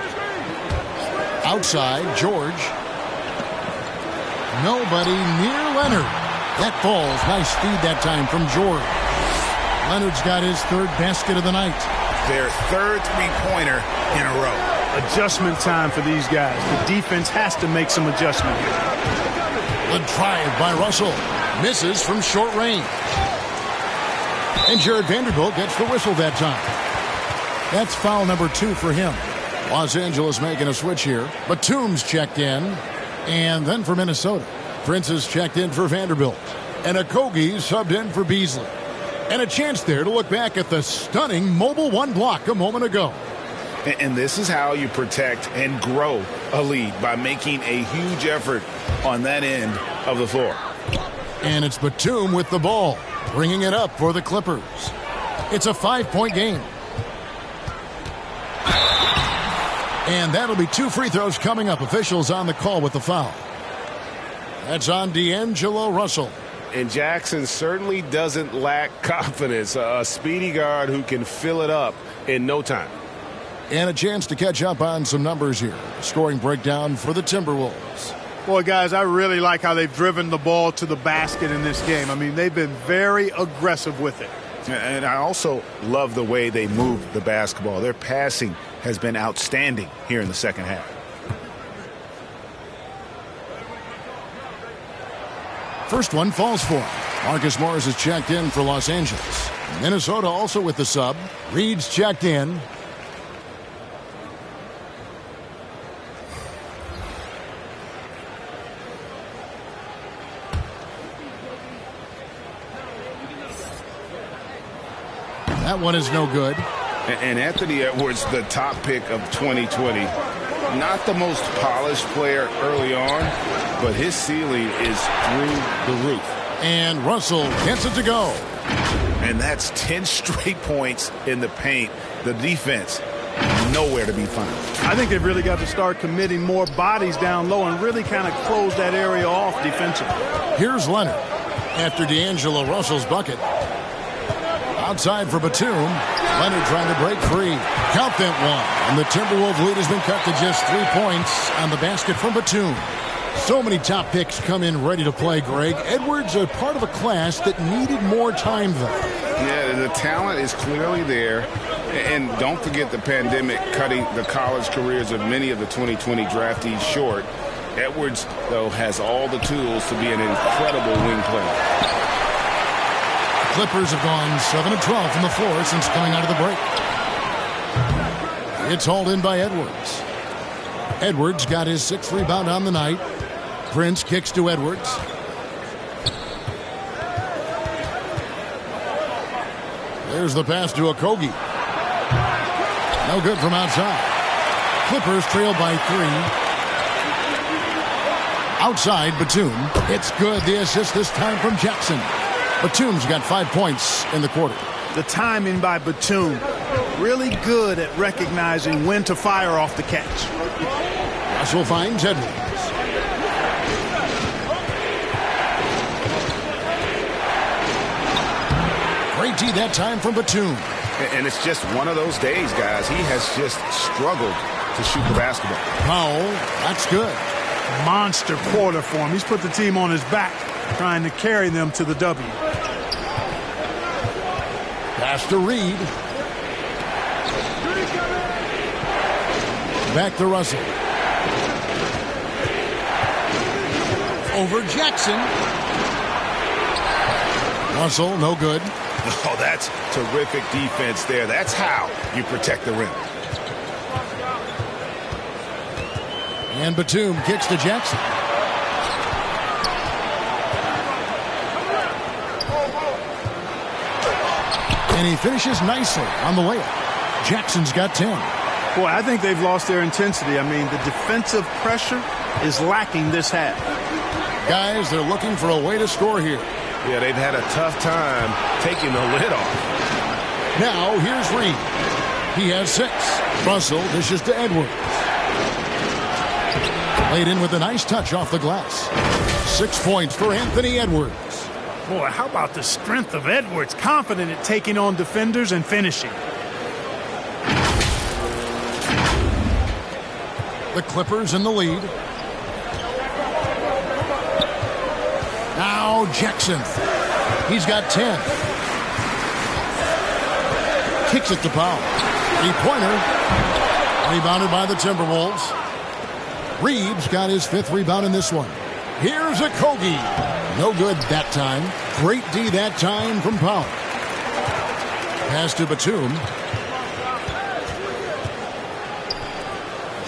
Outside, George. Nobody near Leonard. That falls. Nice feed that time from George. Leonard's got his 3rd basket of the night. Their 3rd three-pointer in a row. Adjustment time for these guys. The defense has to make some adjustment here. The drive by Russell. Misses from short range. And Jared Vanderbilt gets the whistle that time. That's foul number 2 for him. Los Angeles making a switch here. Batum's checked in. And then for Minnesota, Prince is checked in for Vanderbilt. And Okogie subbed in for Beasley. And a chance there to look back at the stunning mobile 1 block a moment ago. And this is how you protect and grow a lead, by making a huge effort on that end of the floor. And it's Batum with the ball, bringing it up for the Clippers. It's a 5-point game. And that'll be 2 free throws coming up. Officials on the call with the foul. That's on D'Angelo Russell. And Jackson certainly doesn't lack confidence. A speedy guard who can fill it up in no time. And a chance to catch up on some numbers here. Scoring breakdown for the Timberwolves. Boy, guys, I really like how they've driven the ball to the basket in this game. I mean, they've been very aggressive with it. And I also love the way they move the basketball. Their passing has been outstanding here in the second half. First one falls for him. Marcus Morris is checked in for Los Angeles. Minnesota also with the sub. Reed's checked in. That one is no good. And Anthony Edwards, the top pick of 2020. Not the most polished player early on, but his ceiling is through the roof. And Russell gets it to go. And that's 10 straight points in the paint. The defense, nowhere to be found. I think they've really got to start committing more bodies down low and really kind of close that area off defensively. Here's Leonard after D'Angelo Russell's bucket. Outside for Batum. Leonard trying to break free. Count that one. And the Timberwolves lead has been cut to just 3 points on the basket from Batum. So many top picks come in ready to play, Greg. Edwards are part of a class that needed more time, though. Yeah, the talent is clearly there. And don't forget the pandemic cutting the college careers of many of the 2020 draftees short. Edwards, though, has all the tools to be an incredible wing player. Clippers have gone 7 of 12 from the floor since coming out of the break. It's hauled in by Edwards. Edwards got his 6th rebound on the night. Prince kicks to Edwards. There's the pass to Okogie. No good from outside. Clippers trail by 3. Outside, Batum. It's good. The assist this time from Jackson. Batum's got 5 points in the quarter. The timing by Batum, really good at recognizing when to fire off the catch. Russell finds Edwards. Great D that time from Batum. And it's just one of those days, guys. He has just struggled to shoot the basketball. Powell, that's good. Monster quarter for him. He's put the team on his back, trying to carry them to the W. Pass to Reed. Back to Russell. over Jackson. Russell, no good. Oh, that's terrific defense there. That's how you protect the rim. And Batum kicks to Jackson. And he finishes nicely on the layup. Jackson's got 10. Boy, I think they've lost their intensity. I mean, the defensive pressure is lacking this half. Guys, they're looking for a way to score here. Yeah, they've had a tough time taking the lid off. Now, here's Reed. He has 6. Russell dishes to Edwards. Laid in with a nice touch off the glass. 6 points for Anthony Edwards. Boy, how about the strength of Edwards? Confident at taking on defenders and finishing. The Clippers in the lead. Now Jackson. He's got 10. Kicks it to Powell. 3-pointer. Rebounded by the Timberwolves. Reeves got his 5th rebound in this one. Here's a Kogi. No good that time. Great D that time from Powell. Pass to Batum.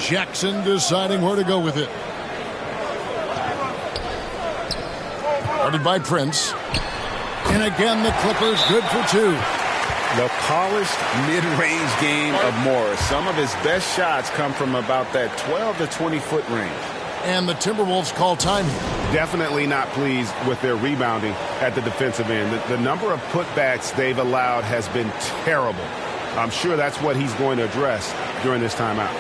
Jackson deciding where to go with it. Guarded by Prince. And again, the Clippers good for 2. The polished mid-range game of Morris. Some of his best shots come from about that 12 to 20-foot range. And the Timberwolves call time here. Definitely not pleased with their rebounding at the defensive end. The number of putbacks they've allowed has been terrible. I'm sure that's what he's going to address during this timeout.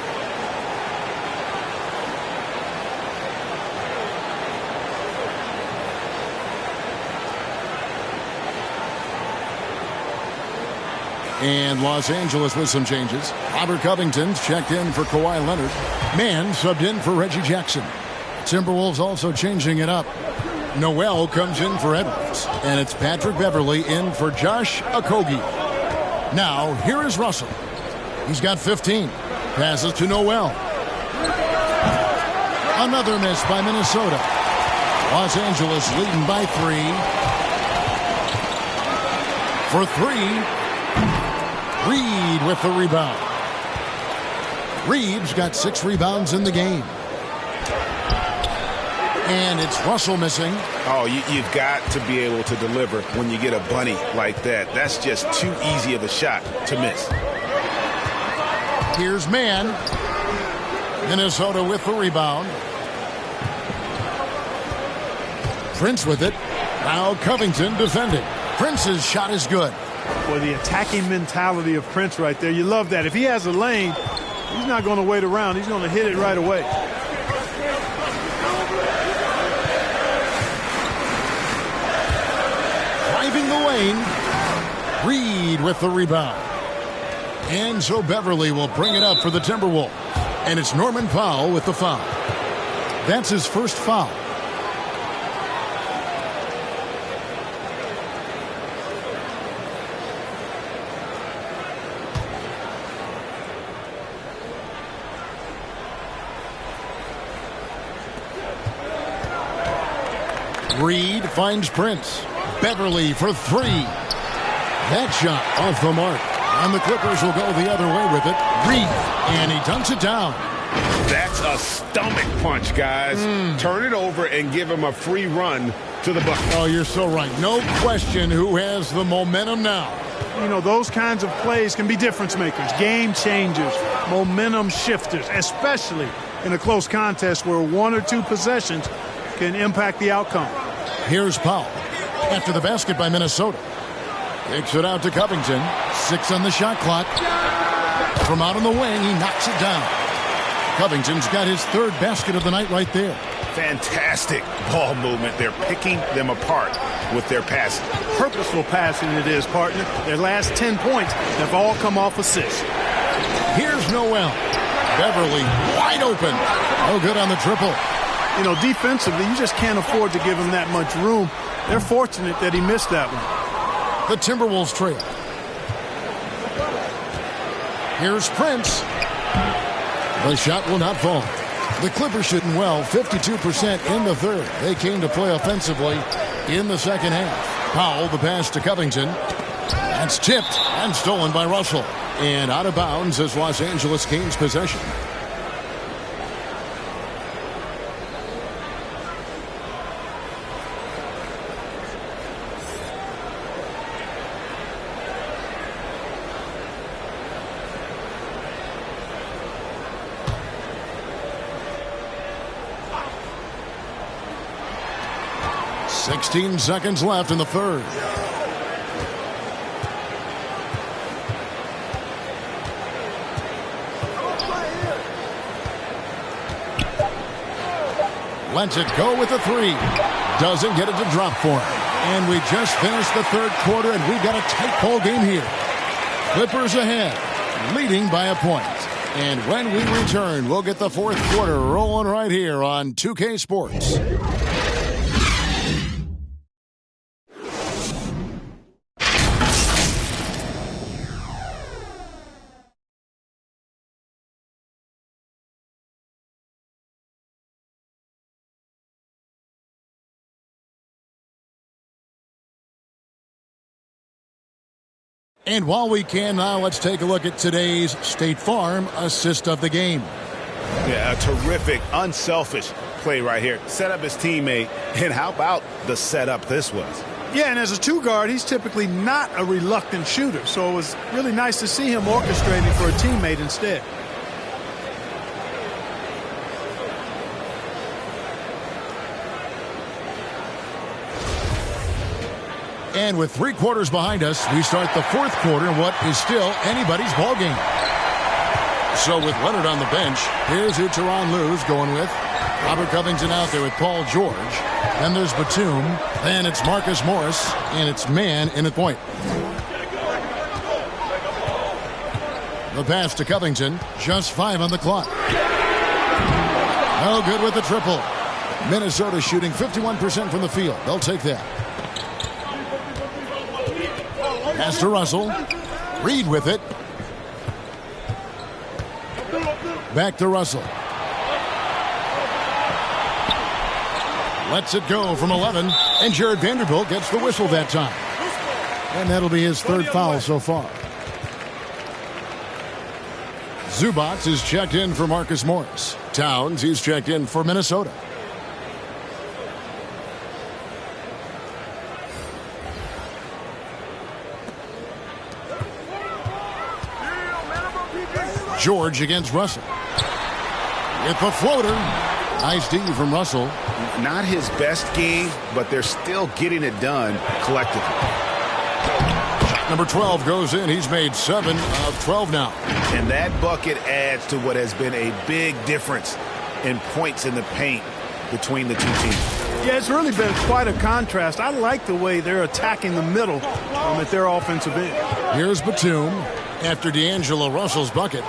And Los Angeles with some changes. Robert Covington's checked in for Kawhi Leonard. Mann subbed in for Reggie Jackson. Timberwolves also changing it up. Noel comes in for Edwards. And it's Patrick Beverley in for Josh Okogie. Now, here is Russell. He's got 15. Passes to Noel. Another miss by Minnesota. Los Angeles leading by 3. For 3. Reed with the rebound. Reeves got 6 rebounds in the game. And it's Russell missing. Oh, you've got to be able to deliver when you get a bunny like that. That's just too easy of a shot to miss. Here's Mann. Minnesota with the rebound. Prince with it. Now Covington defending. Prince's shot is good. Boy, the attacking mentality of Prince right there. You love that. If he has a lane, he's not going to wait around. He's going to hit it right away. Driving the lane. Reed with the rebound. And so Beverley will bring it up for the Timberwolves. And it's Norman Powell with the foul. That's his first foul. Reed finds Prince. Beverley for 3. That shot off the mark. And the Clippers will go the other way with it. Reed. And he dunks it down. That's a stomach punch, guys. Turn it over and give him a free run to the bucket. Oh, you're so right. No question who has the momentum now. You know, those kinds of plays can be difference makers, game changers, momentum shifters, especially in a close contest where 1 or 2 possessions can impact the outcome. Here's Powell after the basket by Minnesota. Takes it out to Covington. 6 on the shot clock. From out on the wing, he knocks it down. Covington's got his 3rd basket of the night right there. Fantastic ball movement. They're picking them apart with their passing. Purposeful passing it is, partner. Their last 10 points have all come off assists. Here's Noel. Beverley wide open. No good on the triple. You know, defensively, you just can't afford to give him that much room. They're fortunate that he missed that one. The Timberwolves trail. Here's Prince. The shot will not fall. The Clippers shooting well, 52% in the third. They came to play offensively in the second half. Powell, the pass to Covington. That's tipped and stolen by Russell. And out of bounds as Los Angeles gains possession. Sixteen seconds left in the third. Lets it go with the three. Doesn't get it to drop for him. And we just finished the third quarter, and we've got a tight ball game here. Clippers ahead, leading by a point. And when we return, we'll get the fourth quarter rolling right here on 2K Sports. And while we can now, let's take a look at today's State Farm assist of the game. Yeah, a terrific, unselfish play right here. Set up his teammate, and how about the setup this was? Yeah, and as a two guard, he's typically not a reluctant shooter, so it was really nice to see him orchestrating for a teammate instead. And with 3 quarters behind us, we start the fourth quarter in what is still anybody's ball game. So with Leonard on the bench, here's who Tyronn Lue's going with. Robert Covington out there with Paul George. Then there's Batum. Then it's Marcus Morris. And it's Mann in at point. The pass to Covington. Just 5 on the clock. No good with the triple. Minnesota shooting 51% from the field. They'll take that. Pass to Russell. Reed with it. Back to Russell. Lets it go from 11. And Jared Vanderbilt gets the whistle that time. And that'll be his third foul so far. Zubac is checked in for Marcus Morris. Towns, he's checked in for Minnesota. George against Russell. With the floater. Nice D from Russell. Not his best game, but they're still getting it done collectively. Number 12 goes in. He's made 7 of 12 now. And that bucket adds to what has been a big difference in points in the paint between the two teams. Yeah, it's really been quite a contrast. I like the way they're attacking the middle at their offensive end. Here's Batum after D'Angelo Russell's bucket.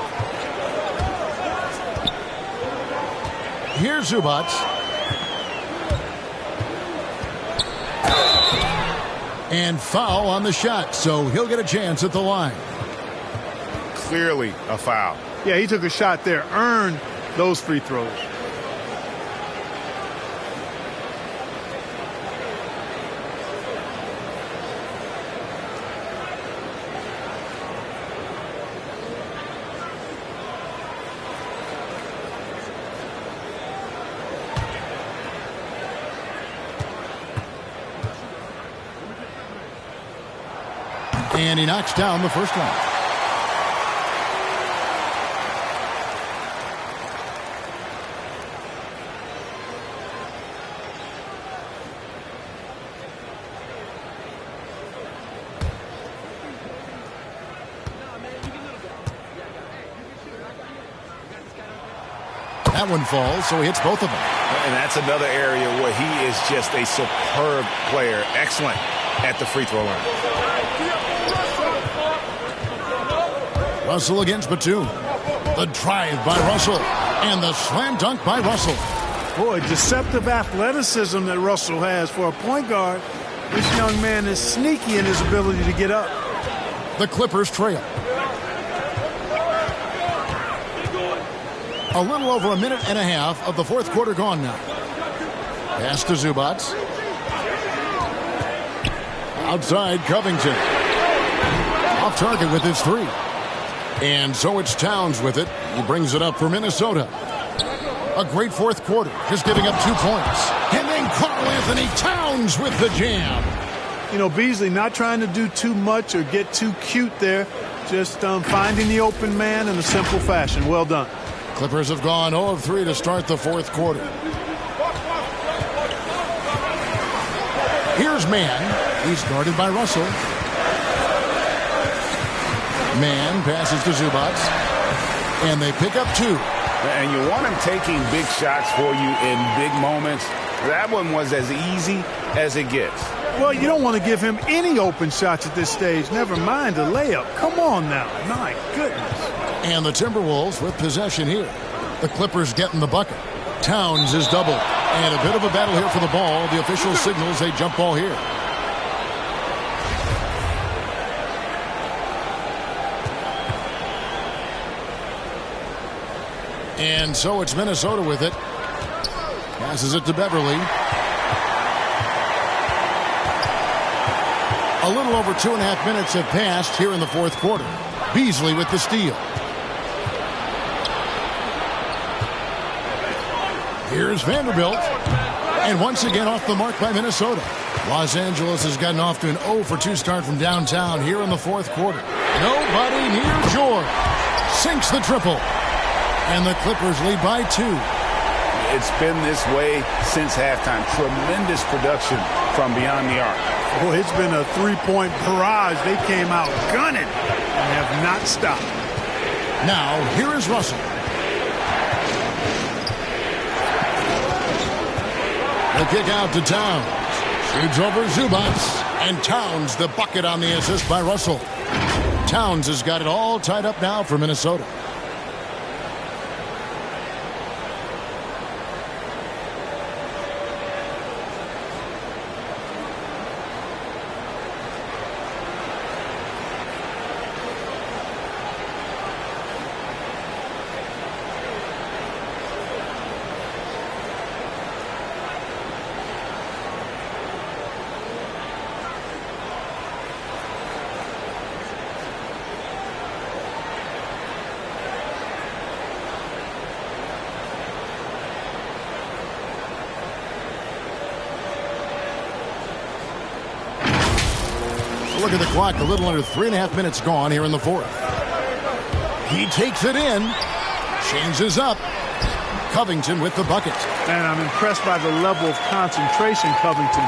Here's Zubac. And foul on the shot, so he'll get a chance at the line. Clearly a foul. Yeah, he took a shot there, earned those free throws. And he knocks down the first one. That one falls, so he hits both of them. And that's another area where he is just a superb player. Excellent at the free throw line. Russell against Batum. The drive by Russell. And the slam dunk by Russell. Boy, deceptive athleticism that Russell has for a point guard. This young man is sneaky in his ability to get up. The Clippers trail. A little over a minute and a half of the fourth quarter gone now. Pass to Zubac. Outside, Covington. Off target with his three. And so it's Towns with it. He brings it up for Minnesota. A great fourth quarter, just giving up 2 points. And then Karl-Anthony Towns with the jam. You know, Beasley not trying to do too much or get too cute there. Just finding the open man in a simple fashion. Well done. Clippers have gone 0 of 3 to start the fourth quarter. Here's Mann. He's guarded by Russell. Mann passes to Zubac. And they pick up 2. And you want him taking big shots for you in big moments. That one was as easy as it gets. Well, you don't want to give him any open shots at this stage. Never mind a layup. Come on now. My goodness. And the Timberwolves with possession here. The Clippers getting the bucket. Towns is doubled. And a bit of a battle here for the ball. The official signals a jump ball here. And so it's Minnesota with it. Passes it to Beverly. A little over 2.5 minutes have passed here in the fourth quarter. Beasley with the steal. Here's Vanderbilt. And once again off the mark by Minnesota. Los Angeles has gotten off to an 0 for 2 start from downtown here in the fourth quarter. Nobody near George. Sinks the triple. And the Clippers lead by 2. It's been this way since halftime. Tremendous production from beyond the arc. Well, it's been a 3-point barrage. They came out gunning and have not stopped. Now, here is Russell. The kick out to Towns. Shoots over Zubac. And Towns the bucket on the assist by Russell. Towns has got it all tied up now for Minnesota. Look at the clock, a little under 3.5 minutes gone here in the fourth. He takes it in, changes up. Covington with the bucket. And I'm impressed by the level of concentration Covington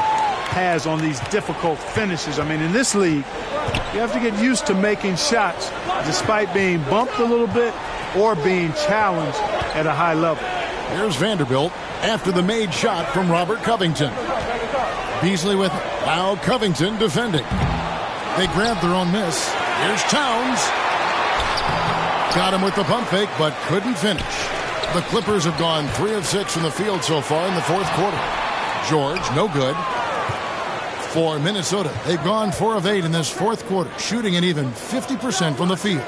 has on these difficult finishes. I mean, in this league, you have to get used to making shots despite being bumped a little bit or being challenged at a high level. Here's Vanderbilt after the made shot from Robert Covington. Beasley with it. Now Covington defending. They grabbed their own miss. Here's Towns. Got him with the pump fake, but couldn't finish. The Clippers have gone 3 of 6 from the field so far in the fourth quarter. George, no good. For Minnesota, they've gone 4 of 8 in this fourth quarter, shooting an even 50% from the field.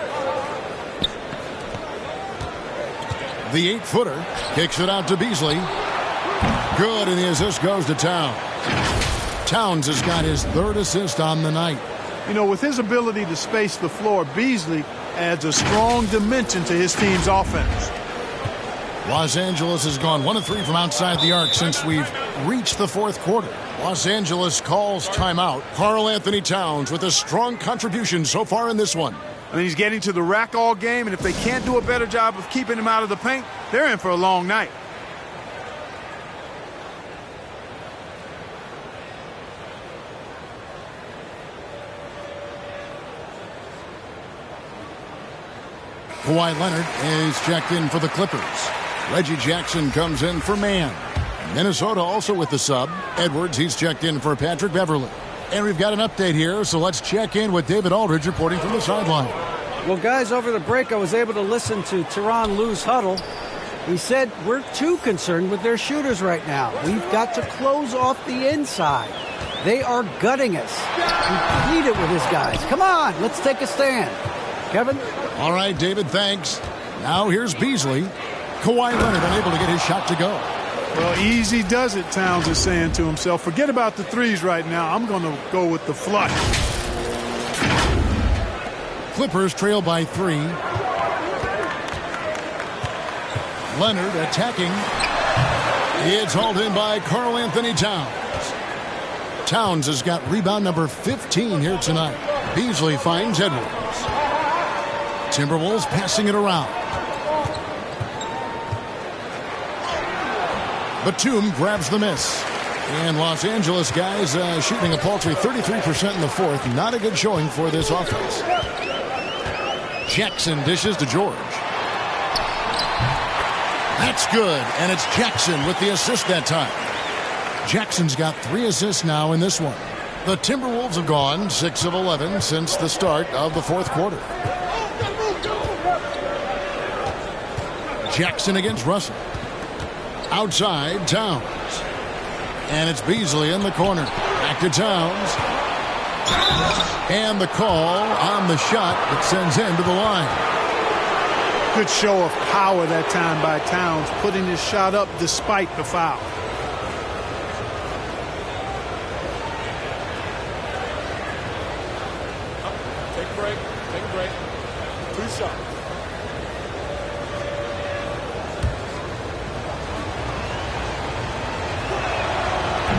The 8-footer kicks it out to Beasley. Good, and the assist goes to Towns. Towns has got his 3rd assist on the night. You know, with his ability to space the floor, Beasley adds a strong dimension to his team's offense. Los Angeles has gone 1 of 3 from outside the arc since we've reached the fourth quarter. Los Angeles calls timeout. Karl-Anthony Towns with a strong contribution so far in this one. I mean, he's getting to the rack all game, and if they can't do a better job of keeping him out of the paint, they're in for a long night. Kawhi Leonard is checked in for the Clippers. Reggie Jackson comes in for Mann. Minnesota also with the sub. Edwards, he's checked in for Patrick Beverly. And we've got an update here, so let's check in with David Aldridge reporting from the sideline. Well, guys, over the break, I was able to listen to Tyronn Lue's huddle. He said, we're too concerned with their shooters right now. We've got to close off the inside. They are gutting us. We plead it with his guys. Come on, let's take a stand. Kevin? All right, David, thanks. Now here's Beasley. Kawhi Leonard unable to get his shot to go. Well, easy does it, Towns is saying to himself. Forget about the threes right now. I'm going to go with the flush. Clippers trail by 3. Leonard attacking. It's hauled in by Karl Anthony Towns. Towns has got rebound number 15 here tonight. Beasley finds Edwards. Timberwolves passing it around. Batum grabs the miss. And Los Angeles guys shooting a paltry 33% in the fourth. Not a good showing for this offense. Jackson dishes to George. That's good, and it's Jackson with the assist that time. Jackson's got 3 assists now in this one. The Timberwolves have gone 6 of 11 since the start of the fourth quarter. Jackson against Russell. Outside, Towns. And it's Beasley in the corner. Back to Towns. And the call on the shot that sends him to the line. Good show of power that time by Towns, putting his shot up despite the foul. Take a break. Take a break. 2 shots.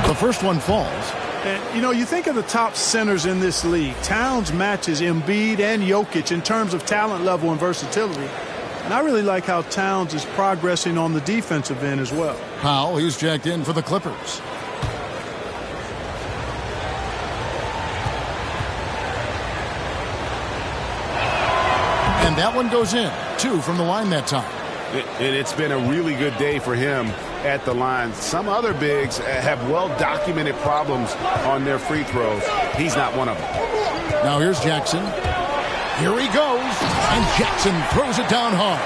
The first one falls. And, you know, you think of the top centers in this league. Towns matches Embiid and Jokic in terms of talent level and versatility. And I really like how Towns is progressing on the defensive end as well. Powell, he's jacked in for the Clippers. And that one goes in. 2 from the line that time. It's been a really good day for him at the line. Some other bigs have well-documented problems on their free throws. He's not one of them. Now here's Jackson. Here he goes. And Jackson throws it down hard.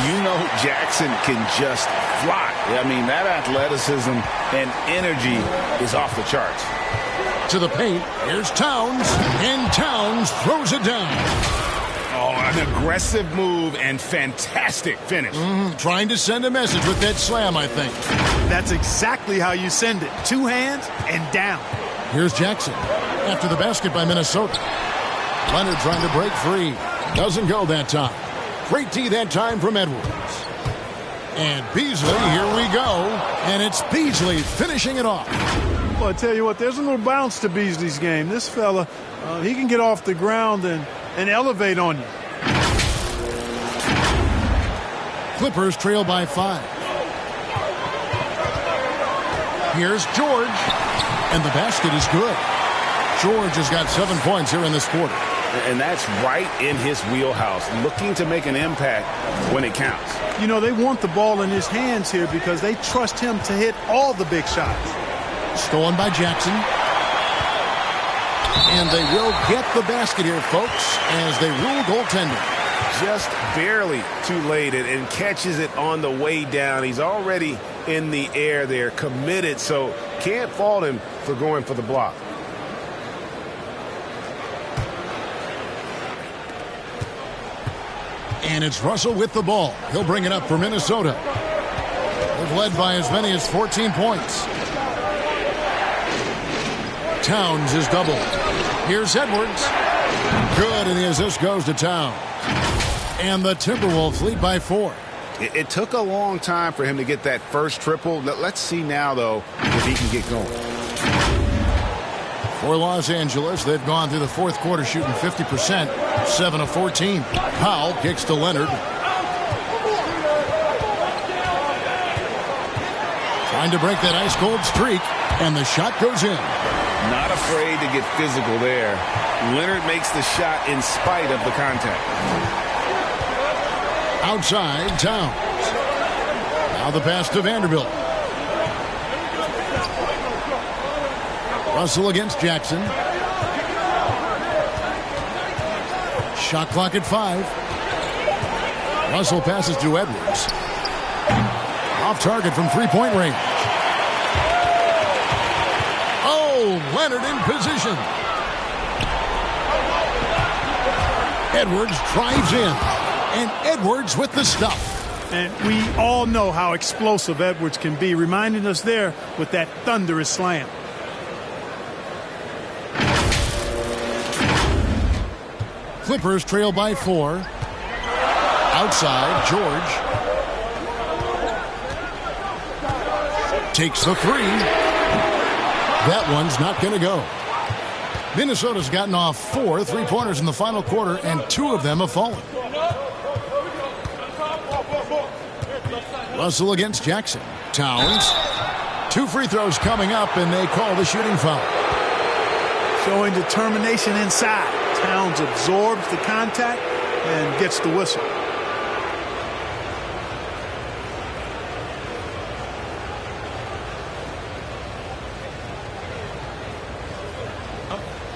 You know Jackson can just fly. I mean, that athleticism and energy is off the charts. To the paint. Here's Towns. And Towns throws it down. Oh, an aggressive move and fantastic finish. Trying to send a message with that slam, I think. That's exactly how you send it. 2 hands and down. Here's Jackson. After the basket by Minnesota. Leonard trying to break free. Doesn't go that time. Great D that time from Edwards. And Beasley, here we go. And it's Beasley finishing it off. Well, I tell you what, there's a little bounce to Beasley's game. This fella, he can get off the ground and elevate on you. Clippers trail by 5. Here's George. And the basket is good. George has got 7 points here in this quarter. And that's right in his wheelhouse, looking to make an impact when it counts. You know, they want the ball in his hands here because they trust him to hit all the big shots. Stolen by Jackson. And they will get the basket here, folks, as they rule goaltending. Just barely too late and catches it on the way down. He's already in the air there, committed, so can't fault him for going for the block. And it's Russell with the ball. He'll bring it up for Minnesota. They've led by as many as 14 points. Towns is doubled. Here's Edwards. Good, and the assist goes to Towns. And the Timberwolves lead by 4. It took a long time for him to get that first triple. Let's see now, though, if he can get going. For Los Angeles, they've gone through the fourth quarter shooting 50%, 7 of 14. Powell kicks to Leonard. Trying to break that ice-cold streak, and the shot goes in. Not afraid to get physical there. Leonard makes the shot in spite of the contact. Outside, Towns. Now the pass to Vanderbilt. Russell against Jackson. Shot clock at 5. Russell passes to Edwards. Off target from three-point range. Oh, Leonard in position. Edwards drives in. And Edwards with the stuff. And we all know how explosive Edwards can be, reminding us there with that thunderous slam. Clippers trail by 4. Outside, George takes the 3. That one's not going to go. Minnesota's gotten off 4 3-pointers in the final quarter, and 2 of them have fallen. Russell against Jackson. Towns. 2 free throws coming up, and they call the shooting foul. Showing determination inside. Towns absorbs the contact and gets the whistle.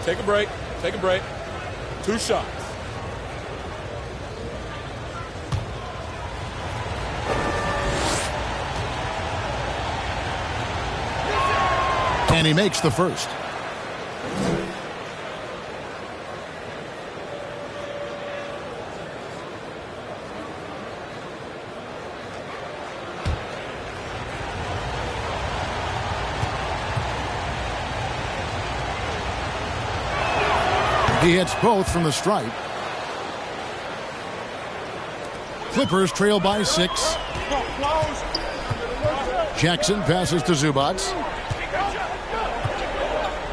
Take a break. Take a break. 2 shots. And he makes the first. He hits both from the stripe. Clippers trail by 6. Jackson passes to Zubac.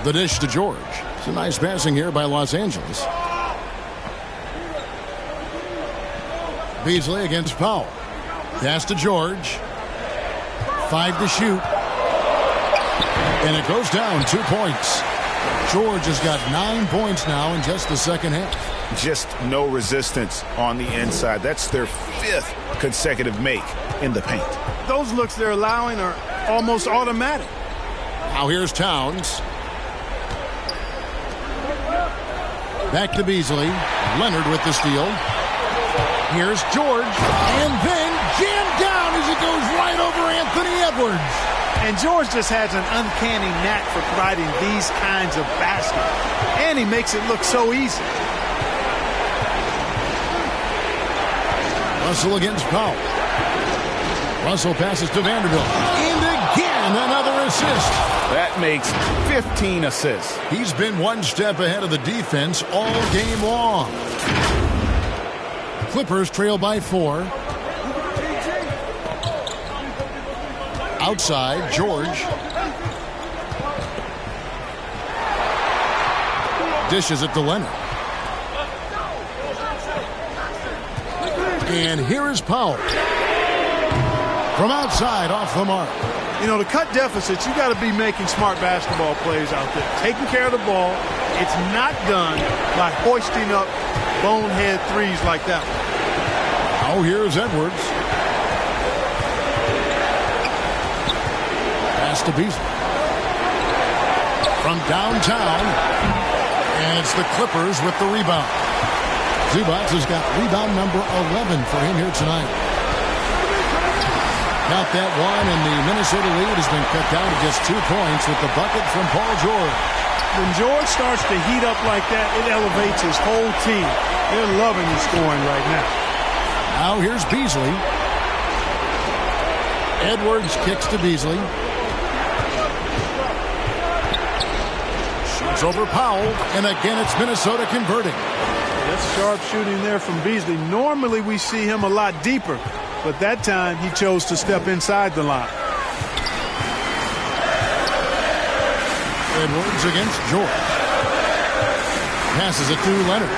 The dish to George. It's a nice passing here by Los Angeles. Beasley against Powell. Pass to George. 5 to shoot. And it goes down 2 points. George has got 9 points now in just the second half. Just no resistance on the inside. That's their 5th consecutive make in the paint. Those looks they're allowing are almost automatic. Now here's Towns. Back to Beasley. Leonard with the steal. Here's George. And then jammed down as it goes right over Anthony Edwards. And George just has an uncanny knack for providing these kinds of baskets. And he makes it look so easy. Russell against Powell. Russell passes to Vanderbilt. And again, another assist. That makes 15 assists. He's been one step ahead of the defense all game long. Clippers trail by 4. Outside, George. Dishes it to Leonard. And here is Powell. From outside, off the mark. You know, to cut deficits, you got to be making smart basketball plays out there. Taking care of the ball. It's not done by hoisting up bonehead threes like that one. Oh, here's Edwards. Pass to Beasley. From downtown. And it's the Clippers with the rebound. Zubac has got rebound number 11 for him here tonight. Count that one, and the Minnesota lead has been cut down to just 2 points with the bucket from Paul George. When George starts to heat up like that, it elevates his whole team. They're loving the scoring right now. Now here's Beasley. Edwards kicks to Beasley. Shoots over Powell, and again it's Minnesota converting. That's sharp shooting there from Beasley. Normally we see him a lot deeper, but that time he chose to step inside the line. Edwards against George. Passes it to Leonard.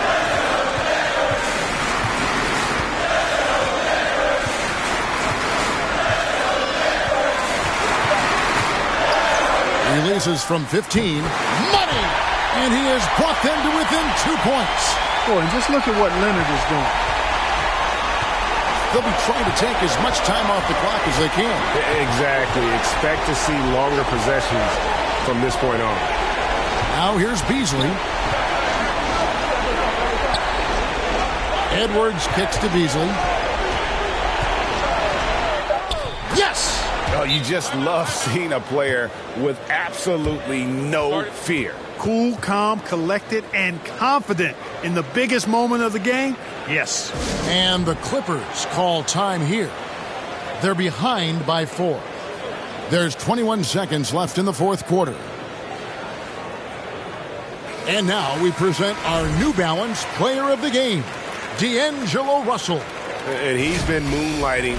Releases from 15. Money! And he has brought them to within 2 points. Boy, and just look at what Leonard is doing. They'll be trying to take as much time off the clock as they can. Exactly. Expect to see longer possessions from this point on. Now here's Beasley. Edwards kicks to Beasley. Yes! Oh, you just love seeing a player with absolutely no fear. Cool, calm, collected, and confident in the biggest moment of the game? Yes. And the Clippers call time here. They're behind by 4. There's 21 seconds left in the fourth quarter. And now we present our New Balance Player of the Game, D'Angelo Russell. And he's been moonlighting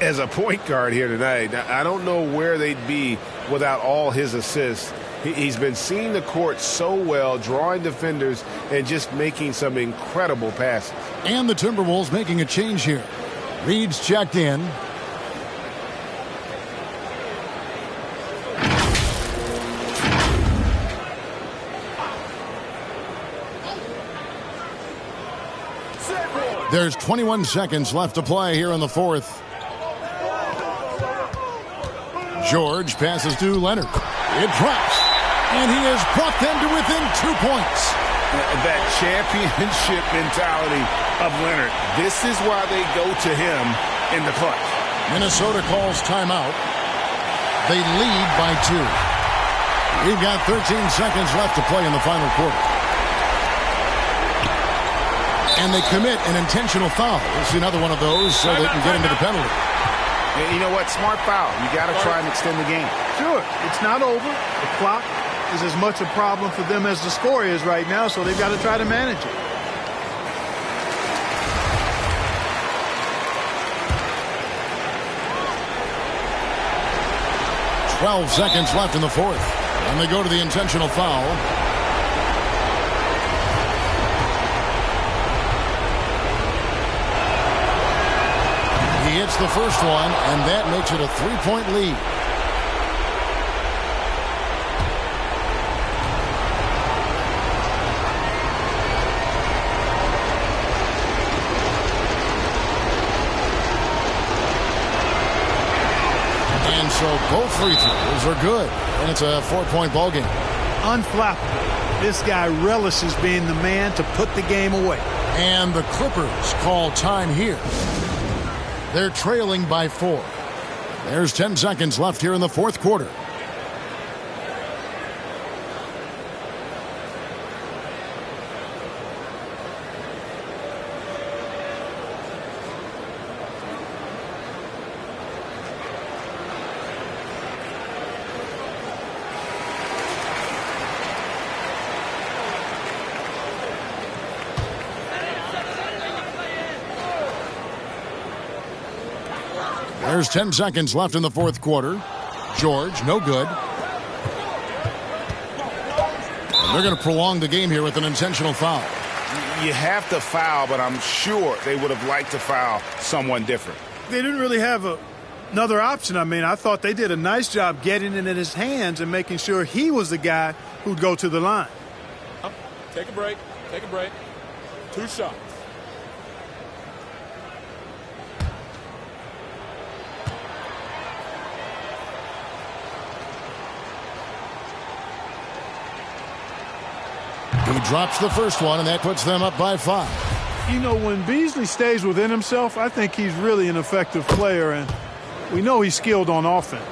as a point guard here tonight. Now, I don't know where they'd be without all his assists. He's been seeing the court so well, drawing defenders, and just making some incredible passes. And the Timberwolves making a change here. Reed's checked in. There's 21 seconds left to play here in the fourth. George passes to Leonard. It drops. And he has brought them to within 2 points. That championship mentality of Leonard. This is why they go to him in the clutch. Minnesota calls timeout. They lead by 2. We've got 13 seconds left to play in the final quarter. And they commit an intentional foul. It's another one of those so they can get into the penalty. And you know what? Smart foul. You got to try and extend the game. Sure. It's not over. The clock is as much a problem for them as the score is right now, so they've got to try to manage it. "12 seconds left in the fourth. And they go to the intentional foul. He hits the first one, and that makes it a 3-point lead. And so both free throws are good, and it's a 4-point ball game. Unflappable. This guy relishes being the man to put the game away. And the Clippers call time here. They're trailing by 4. There's 10 seconds left here in the fourth quarter. There's 10 seconds left in the fourth quarter. George, no good. And they're going to prolong the game here with an intentional foul. You have to foul, but I'm sure they would have liked to foul someone different. They didn't really have another option. I mean, I thought they did a nice job getting it in his hands and making sure he was the guy who'd go to the line. Take a break. Take a break. 2 shots. He drops the first one, and that puts them up by 5. You know, when Beasley stays within himself, I think he's really an effective player, and we know he's skilled on offense.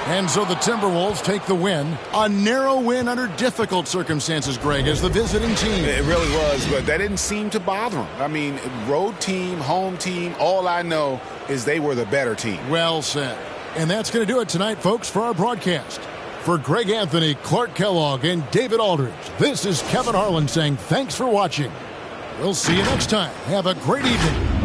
And so the Timberwolves take the win. A narrow win under difficult circumstances, Greg, as the visiting team. It really was, but that didn't seem to bother them. I mean, road team, home team, all I know is they were the better team. Well said. And that's going to do it tonight, folks, for our broadcast. For Greg Anthony, Clark Kellogg, and David Aldridge, this is Kevin Harlan saying thanks for watching. We'll see you next time. Have a great evening.